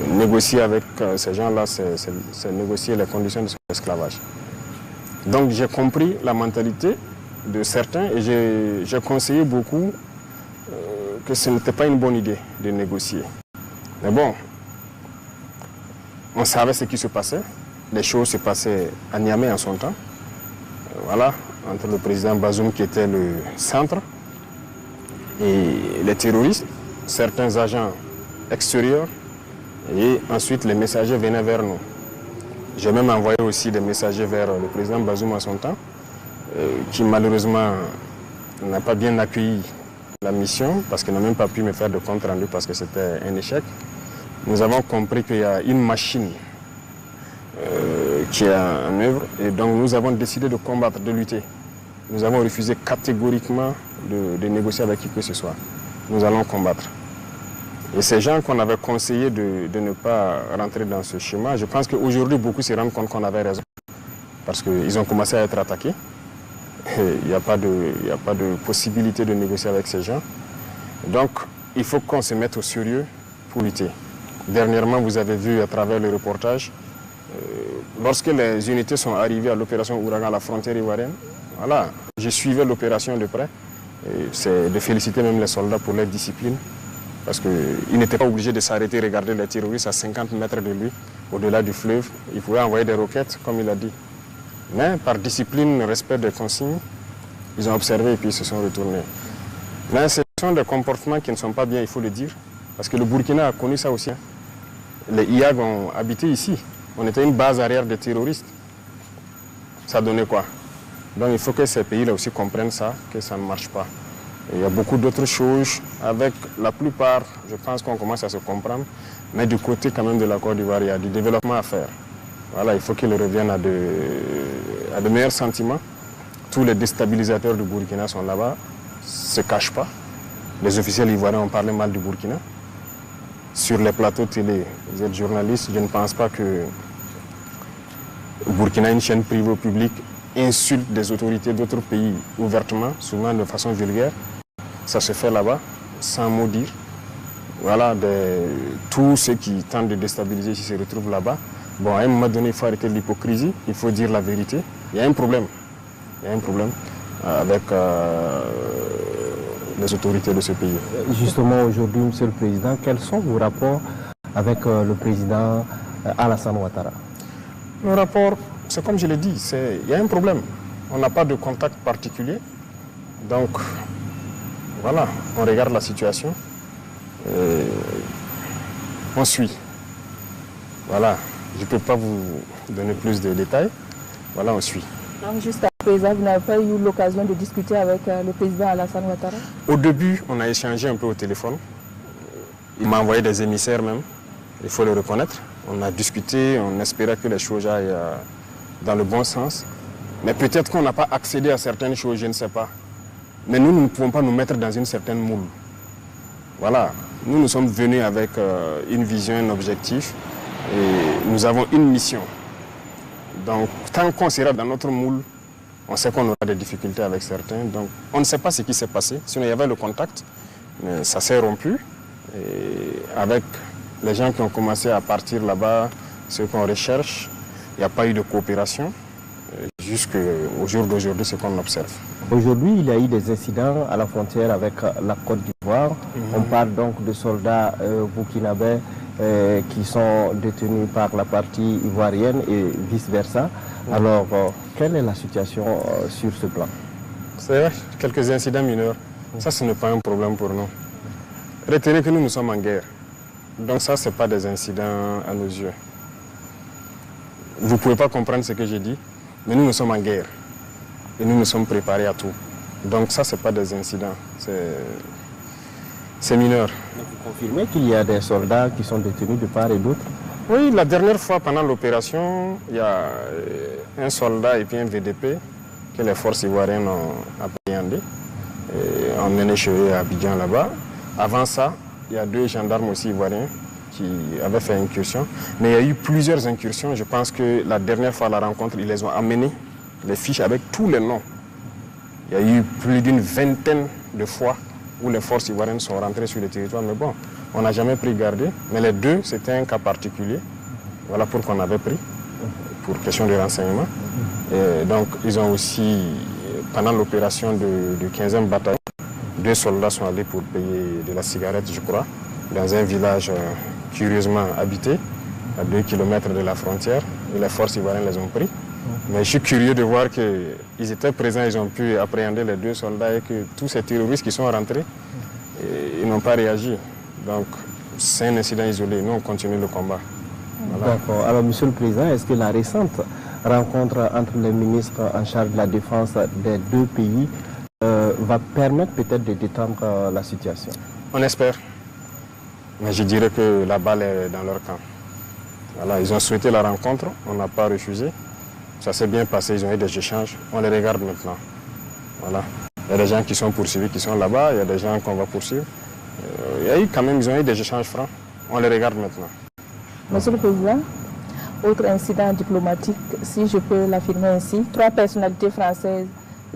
Négocier avec ces gens-là, c'est négocier les conditions de son esclavage. Donc j'ai compris la mentalité de certains et j'ai conseillé beaucoup que ce n'était pas une bonne idée de négocier. Mais bon, On savait ce qui se passait. Les choses se passaient à Niamey en son temps. Voilà, entre le président Bazoum qui était le centre et les terroristes, certains agents extérieurs, et ensuite les messagers venaient vers nous. J'ai même envoyé aussi des messagers vers le président Bazoum en son temps, qui malheureusement n'a pas bien accueilli la mission parce qu'il n'a même pas pu me faire de compte rendu parce que c'était un échec. Nous avons compris qu'il y a une machine qui est en œuvre et donc nous avons décidé de combattre, de lutter. Nous avons refusé catégoriquement de négocier avec qui que ce soit. Nous allons combattre. Et ces gens qu'on avait conseillé de ne pas rentrer dans ce schéma, je pense qu'aujourd'hui beaucoup se rendent compte qu'on avait raison. Parce qu'ils ont commencé à être attaqués. Il n'y a pas de possibilité de négocier avec ces gens. Donc il faut qu'on se mette au sérieux pour lutter. Dernièrement, vous avez vu à travers le reportage, lorsque les unités sont arrivées à l'opération Ouragan à la frontière ivoirienne, voilà, je suivais l'opération de près. C'est de féliciter même les soldats pour leur discipline, parce qu'ils n'étaient pas obligés de s'arrêter et regarder les terroristes à 50 mètres de lui, au-delà du fleuve. Ils pouvaient envoyer des roquettes, comme il a dit. Mais par discipline, respect des consignes, ils ont observé et puis ils se sont retournés. Mais ce sont des comportements qui ne sont pas bien, il faut le dire, parce que le Burkina a connu ça aussi. Les IAG ont habité ici. On était une base arrière des terroristes. Ça donnait quoi? Donc il faut que ces pays-là aussi comprennent ça, que ça ne marche pas. Et il y a beaucoup d'autres choses. Avec la plupart, je pense qu'on commence à se comprendre. Mais du côté quand même de la Côte d'Ivoire, il y a du développement à faire. Voilà, il faut qu'ils reviennent à de meilleurs sentiments. Tous les déstabilisateurs du Burkina sont là-bas, ne se cachent pas. Les officiels ivoiriens ont parlé mal du Burkina. Sur les plateaux télé, vous êtes journaliste, je ne pense pas que le Burkina, une chaîne privée ou publique, insulte des autorités d'autres pays ouvertement, souvent de façon vulgaire. Ça se fait là-bas, sans mot dire. Voilà, tous ceux qui tentent de déstabiliser se retrouvent là-bas. Bon, à un moment donné, il faut arrêter l'hypocrisie, il faut dire la vérité. Il y a un problème. Il y a un problème avec les autorités de ce pays. Justement, aujourd'hui, Monsieur le Président, quels sont vos rapports avec le président Alassane Ouattara? Le rapport, c'est comme je l'ai dit, il y a un problème. On n'a pas de contact particulier. Donc, voilà, on regarde la situation. On suit. Voilà, je ne peux pas vous donner plus de détails. Voilà, on suit. Donc, jusqu'à présent, vous n'avez pas eu l'occasion de discuter avec le président Alassane Ouattara? Au début, on a échangé un peu au téléphone. Il m'a envoyé des émissaires même, il faut le reconnaître. On a discuté, on espérait que les choses aillent dans le bon sens. Mais peut-être qu'on n'a pas accédé à certaines choses, je ne sais pas. Mais nous ne pouvons pas nous mettre dans une certaine moule. Voilà, nous sommes venus avec une vision, un objectif, et nous avons une mission. Donc, tant qu'on sera dans notre moule, on sait qu'on aura des difficultés avec certains. Donc, on ne sait pas ce qui s'est passé. Sinon, il y avait le contact, mais ça s'est rompu. Et avec les gens qui ont commencé à partir là-bas, ceux qu'on recherche, il n'y a pas eu de coopération. Jusqu'au jour d'aujourd'hui, c'est ce qu'on observe. Aujourd'hui, il y a eu des incidents à la frontière avec la Côte d'Ivoire. On parle donc de soldats burkinabés qui sont détenus par la partie ivoirienne et vice-versa. Alors, quelle est la situation sur ce plan? C'est quelques incidents mineurs. Ça, ce n'est pas un problème pour nous. Retenez que nous sommes en guerre. Donc ça, ce n'est pas des incidents à nos yeux. Vous ne pouvez pas comprendre ce que j'ai dit, mais nous sommes en guerre. Et nous sommes préparés à tout. Donc ça, ce n'est pas des incidents. C'est mineur. Vous confirmez qu'il y a des soldats qui sont détenus de part et d'autre? Oui, la dernière fois, pendant l'opération, il y a un soldat et puis un VDP que les forces ivoiriennes ont appréhendé. On menait chez eux à Abidjan là-bas. Avant ça, il y a 2 gendarmes aussi ivoiriens qui avaient fait incursion. Mais il y a eu plusieurs incursions. Je pense que la dernière fois à la rencontre, ils les ont amenés, les fiches avec tous les noms. Il y a eu plus d'une vingtaine de fois où les forces ivoiriennes sont rentrées sur le territoire. Mais bon, on n'a jamais pris garde. Mais les 2, c'était un cas particulier. Voilà pourquoi on avait pris, pour question de renseignement. Et donc, ils ont aussi, pendant l'opération du 15e bataillon, 2 soldats sont allés pour payer de la cigarette, je crois, dans un village curieusement habité. à 2 km de la frontière, et les forces ivoiriennes les ont pris. Mais je suis curieux de voir qu'ils étaient présents, ils ont pu appréhender les 2 soldats et que tous ces terroristes qui sont rentrés, ils n'ont pas réagi. Donc c'est un incident isolé, nous on continue le combat. Voilà. D'accord. Alors Monsieur le Président, est-ce que la récente rencontre entre les ministres en charge de la défense des 2 pays va permettre peut-être de détendre la situation? On espère. Mais je dirais que la balle est dans leur camp. Voilà, ils ont souhaité la rencontre, on n'a pas refusé. Ça s'est bien passé, ils ont eu des échanges, on les regarde maintenant. Voilà. Il y a des gens qui sont poursuivis, qui sont là-bas, il y a des gens qu'on va poursuivre. Il y a eu quand même, ils ont eu des échanges francs, on les regarde maintenant. Monsieur le Président, autre incident diplomatique, si je peux l'affirmer ainsi, 3 personnalités françaises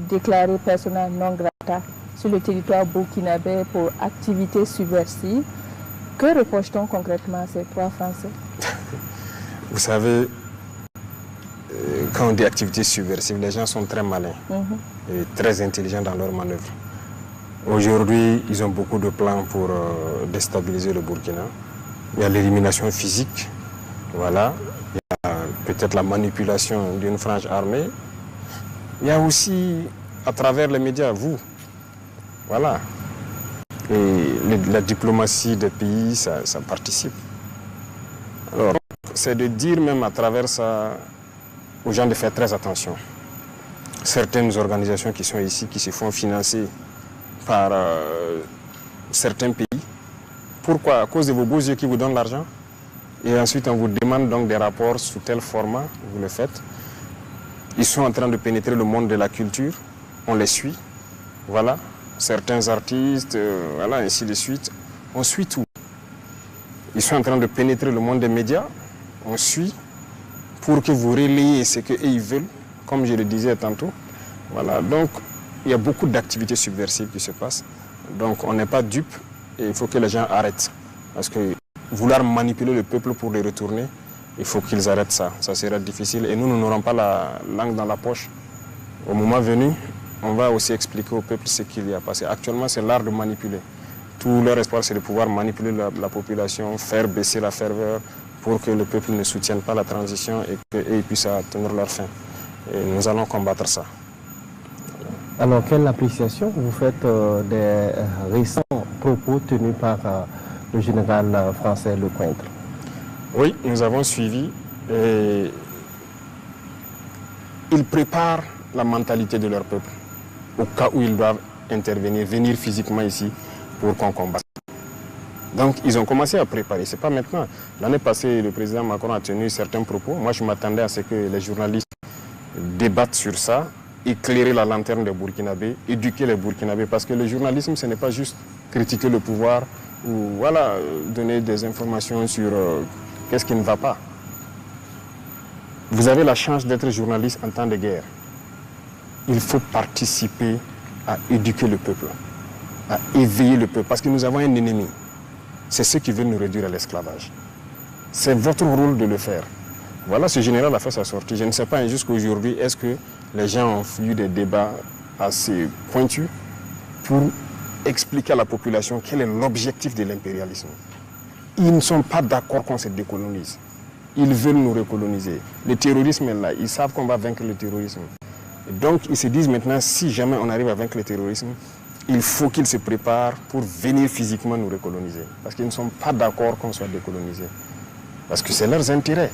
déclarées persona non grata sur le territoire burkinabé pour activités subversives. Que reproche-t-on concrètement à ces 3 Français? Vous savez, quand on dit activités subversives, les gens sont très malins et très intelligents dans leurs manœuvres. Aujourd'hui, ils ont beaucoup de plans pour déstabiliser le Burkina. Il y a l'élimination physique, voilà. Il y a peut-être la manipulation d'une frange armée. Il y a aussi, à travers les médias, vous, voilà. Et la diplomatie des pays, ça participe. Alors, c'est de dire même à travers ça aux gens de faire très attention. Certaines organisations qui sont ici, qui se font financer par certains pays. Pourquoi? À cause de vos beaux yeux qui vous donnent l'argent. Et ensuite, on vous demande donc des rapports sous tel format, vous le faites. Ils sont en train de pénétrer le monde de la culture, on les suit, voilà. Certains artistes, voilà, ainsi de suite. On suit tout. Ils sont en train de pénétrer le monde des médias, on suit pour que vous relayez ce qu'ils veulent, comme je le disais tantôt. Voilà, donc il y a beaucoup d'activités subversives qui se passent. Donc on n'est pas dupe et il faut que les gens arrêtent. Parce que vouloir manipuler le peuple pour les retourner, il faut qu'ils arrêtent ça. Ça sera difficile et nous n'aurons pas la langue dans la poche. Au moment venu, on va aussi expliquer au peuple ce qu'il y a passé. Actuellement, c'est l'art de manipuler. Tout leur espoir, c'est de pouvoir manipuler la population, faire baisser la ferveur pour que le peuple ne soutienne pas la transition et qu'ils puissent atteindre leur fin. Et nous allons combattre ça. Alors, quelle appréciation vous faites des récents propos tenus par le général français Lecointre? Oui, nous avons suivi et ils préparent la mentalité de leur peuple au cas où ils doivent intervenir, venir physiquement ici pour qu'on combatte. Donc ils ont commencé à préparer, ce n'est pas maintenant. L'année passée, le président Macron a tenu certains propos. Moi, je m'attendais à ce que les journalistes débattent sur ça, éclairer la lanterne des Burkinabés, éduquer les Burkinabés, parce que le journalisme, ce n'est pas juste critiquer le pouvoir ou voilà, donner des informations sur qu'est-ce qui ne va pas. Vous avez la chance d'être journaliste en temps de guerre. Il faut participer à éduquer le peuple, à éveiller le peuple, parce que nous avons un ennemi. C'est ceux qui veulent nous réduire à l'esclavage. C'est votre rôle de le faire. Voilà, ce général a fait sa sortie. Je ne sais pas jusqu'à aujourd'hui, est-ce que les gens ont eu des débats assez pointus pour expliquer à la population quel est l'objectif de l'impérialisme. Ils ne sont pas d'accord qu'on se décolonise. Ils veulent nous recoloniser. Le terrorisme est là, ils savent qu'on va vaincre le terrorisme. Et donc ils se disent maintenant, si jamais on arrive à vaincre le terrorisme, il faut qu'ils se préparent pour venir physiquement nous recoloniser. Parce qu'ils ne sont pas d'accord qu'on soit décolonisé. Parce que c'est leurs intérêts.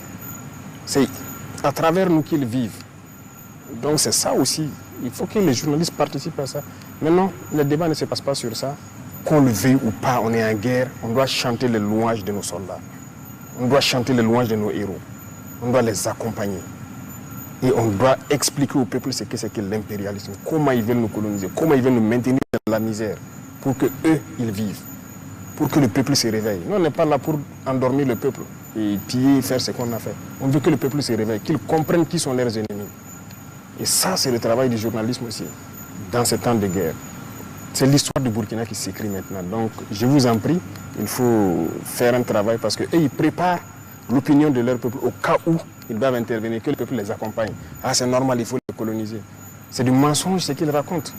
C'est à travers nous qu'ils vivent. Donc c'est ça aussi. Il faut que les journalistes participent à ça. Maintenant, le débat ne se passe pas sur ça. Qu'on le veuille ou pas, on est en guerre. On doit chanter les louanges de nos soldats. On doit chanter les louanges de nos héros. On doit les accompagner. Et on doit expliquer au peuple ce que c'est que l'impérialisme. Comment ils veulent nous coloniser. Comment ils veulent nous maintenir dans la misère. Pour que eux, ils vivent. Pour que le peuple se réveille. Nous, on n'est pas là pour endormir le peuple. Et piller, faire ce qu'on a fait. On veut que le peuple se réveille. Qu'ils comprennent qui sont leurs ennemis. Et ça, c'est le travail du journalisme aussi, dans ces temps de guerre. C'est l'histoire du Burkina qui s'écrit maintenant. Donc, je vous en prie, il faut faire un travail parce qu'eux, ils préparent l'opinion de leur peuple au cas où ils doivent intervenir, que le peuple les accompagne. Ah, c'est normal, il faut les coloniser. C'est du mensonge ce qu'ils racontent.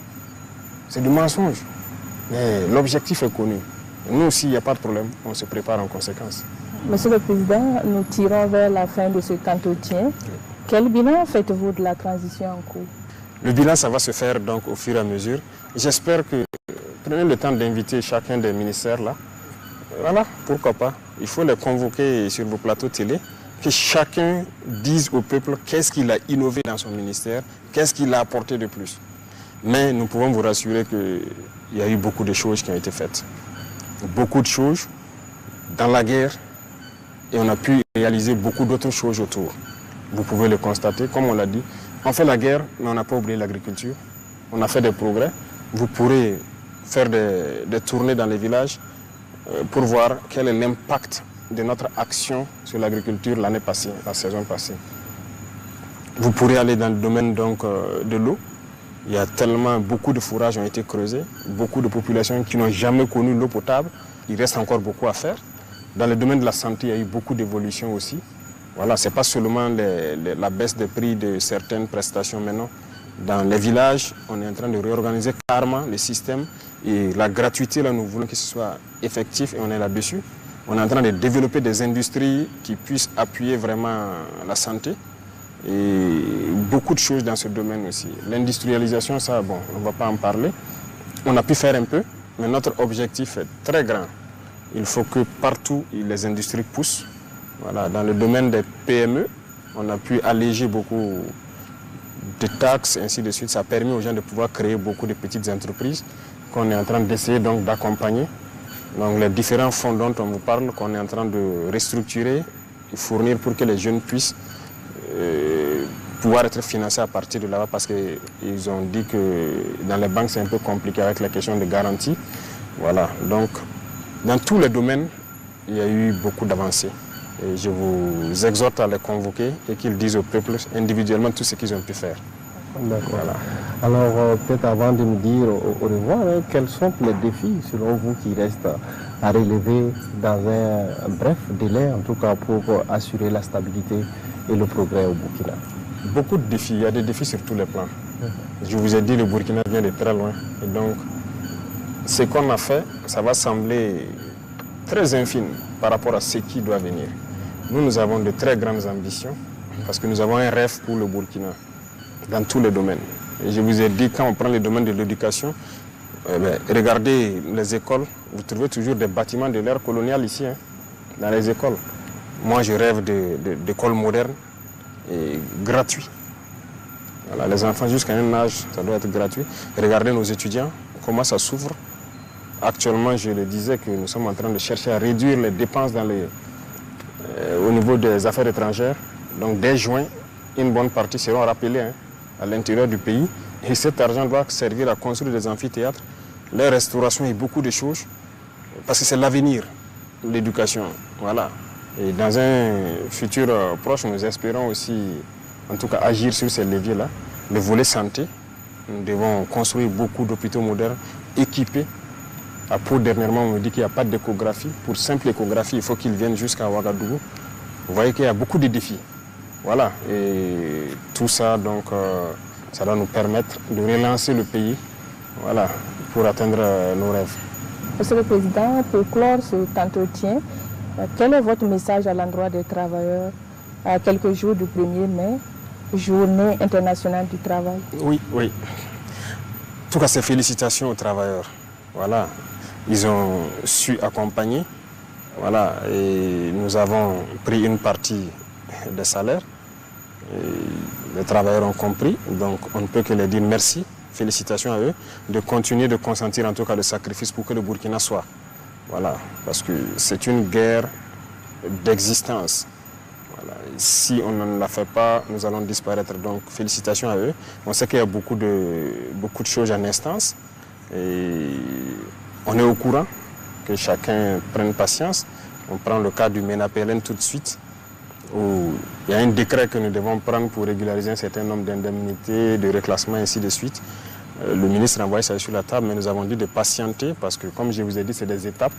C'est du mensonge. Mais l'objectif est connu. Nous aussi, il n'y a pas de problème, on se prépare en conséquence. Monsieur le Président, nous tirons vers la fin de cet entretien. Quel bilan faites-vous de la transition en cours? Le bilan, ça va se faire donc au fur et à mesure. J'espère que prenez le temps d'inviter chacun des ministères là. Voilà, pourquoi pas. Il faut les convoquer sur vos plateaux télé, que chacun dise au peuple qu'est-ce qu'il a innové dans son ministère, qu'est-ce qu'il a apporté de plus. Mais nous pouvons vous rassurer qu'il y a eu beaucoup de choses qui ont été faites. Beaucoup de choses dans la guerre et on a pu réaliser beaucoup d'autres choses autour. Vous pouvez le constater, comme on l'a dit. On fait la guerre, mais on n'a pas oublié l'agriculture. On a fait des progrès. Vous pourrez faire des tournées dans les villages pour voir quel est l'impact de notre action sur l'agriculture l'année passée, la saison passée. Vous pourrez aller dans le domaine donc, de l'eau. Il y a tellement, beaucoup de fourrages ont été creusés, beaucoup de populations qui n'ont jamais connu l'eau potable. Il reste encore beaucoup à faire. Dans le domaine de la santé, il y a eu beaucoup d'évolutions aussi. Voilà, ce n'est pas seulement la baisse des prix de certaines prestations maintenant. Dans les villages, on est en train de réorganiser carrément le système. Et la gratuité, là, nous voulons que ce soit effectif et on est là-dessus. On est en train de développer des industries qui puissent appuyer vraiment la santé. Et beaucoup de choses dans ce domaine aussi. L'industrialisation, ça, bon, on ne va pas en parler. On a pu faire un peu, mais notre objectif est très grand. Il faut que partout, les industries poussent. Voilà, dans le domaine des PME, on a pu alléger beaucoup de taxes, ainsi de suite. Ça a permis aux gens de pouvoir créer beaucoup de petites entreprises qu'on est en train d'essayer donc d'accompagner. Donc les différents fonds dont on vous parle, qu'on est en train de restructurer et fournir pour que les jeunes puissent pouvoir être financés à partir de là-bas parce qu'ils ont dit que dans les banques c'est un peu compliqué avec la question de garantie. Voilà, donc dans tous les domaines, il y a eu beaucoup d'avancées. Et je vous exhorte à les convoquer et qu'ils disent au peuple individuellement tout ce qu'ils ont pu faire. D'accord. Voilà. Alors, peut-être avant de nous dire au revoir, quels sont les défis, selon vous, qui restent à relever dans un bref délai, en tout cas pour assurer la stabilité et le progrès au Burkina? Beaucoup de défis, il y a des défis sur tous les plans. Je vous ai dit, le Burkina vient de très loin. Et donc, ce qu'on a fait, ça va sembler très infime par rapport à ce qui doit venir. Nous avons de très grandes ambitions parce que nous avons un rêve pour le Burkina dans tous les domaines. Et je vous ai dit, quand on prend le domaine de l'éducation, regardez les écoles, vous trouvez toujours des bâtiments de l'ère coloniale ici, dans les écoles. Moi, je rêve d'écoles modernes et gratuites. Voilà, les enfants jusqu'à un âge, ça doit être gratuit. Regardez nos étudiants, comment ça s'ouvre. Actuellement, je le disais que nous sommes en train de chercher à réduire les dépenses au niveau des affaires étrangères. Donc dès juin, une bonne partie seront rappelées à l'intérieur du pays. Et cet argent doit servir à construire des amphithéâtres, les restaurations et beaucoup de choses. Parce que c'est l'avenir, l'éducation. Voilà. Et dans un futur proche, nous espérons aussi, en tout cas, agir sur ces leviers-là. Le volet santé, nous devons construire beaucoup d'hôpitaux modernes, équipés. À Pau, dernièrement, on me dit qu'il n'y a pas d'échographie. Pour simple échographie, il faut qu'ils viennent jusqu'à Ouagadougou. Vous voyez qu'il y a beaucoup de défis. Voilà. Et tout ça, donc, ça doit nous permettre de relancer le pays, voilà, pour atteindre nos rêves. Monsieur le Président, pour clore cet entretien, quel est votre message à l'endroit des travailleurs à quelques jours du 1er mai, journée internationale du travail? Oui. En tout cas, c'est félicitations aux travailleurs. Voilà. Ils ont su accompagner. Voilà. Et nous avons pris une partie des salaires. Et les travailleurs ont compris. Donc, on ne peut que leur dire merci. Félicitations à eux de continuer de consentir en tout cas le sacrifice pour que le Burkina soit. Voilà. Parce que c'est une guerre d'existence. Voilà. Si on ne la fait pas, nous allons disparaître. Donc, félicitations à eux. On sait qu'il y a beaucoup de choses en instance. Et on est au courant que chacun prenne patience. On prend le cas du MENA-PLN tout de suite, où il y a un décret que nous devons prendre pour régulariser un certain nombre d'indemnités, de reclassements, ainsi de suite. Le ministre a envoyé ça sur la table, mais nous avons dit de patienter parce que, comme je vous ai dit, c'est des étapes.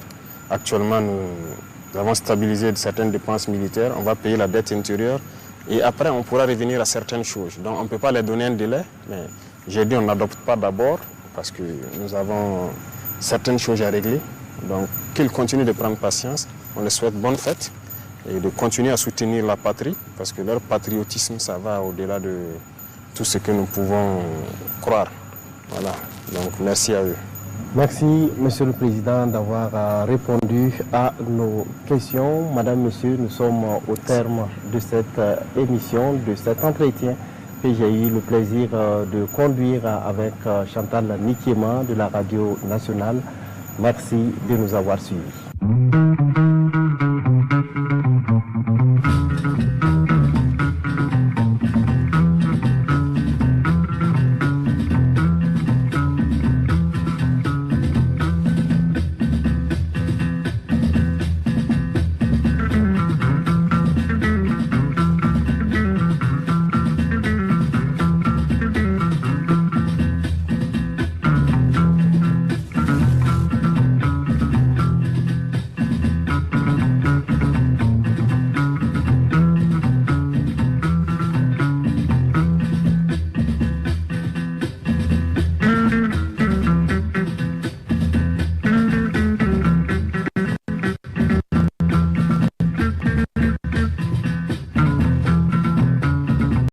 Actuellement, nous avons stabilisé certaines dépenses militaires, on va payer la dette intérieure et après, on pourra revenir à certaines choses. Donc, on ne peut pas leur donner un délai, mais j'ai dit on n'adopte pas d'abord parce que nous avons certaines choses à régler. Donc, qu'ils continuent de prendre patience. On les souhaite bonne fête. et de continuer à soutenir la patrie, parce que leur patriotisme, ça va au-delà de tout ce que nous pouvons croire. Voilà, donc merci à eux. Merci, Monsieur le Président, d'avoir répondu à nos questions. Madame, Monsieur, nous sommes au terme de cette émission, de cet entretien que j'ai eu le plaisir de conduire avec Chantal Nikiema de la Radio Nationale. Merci de nous avoir suivis.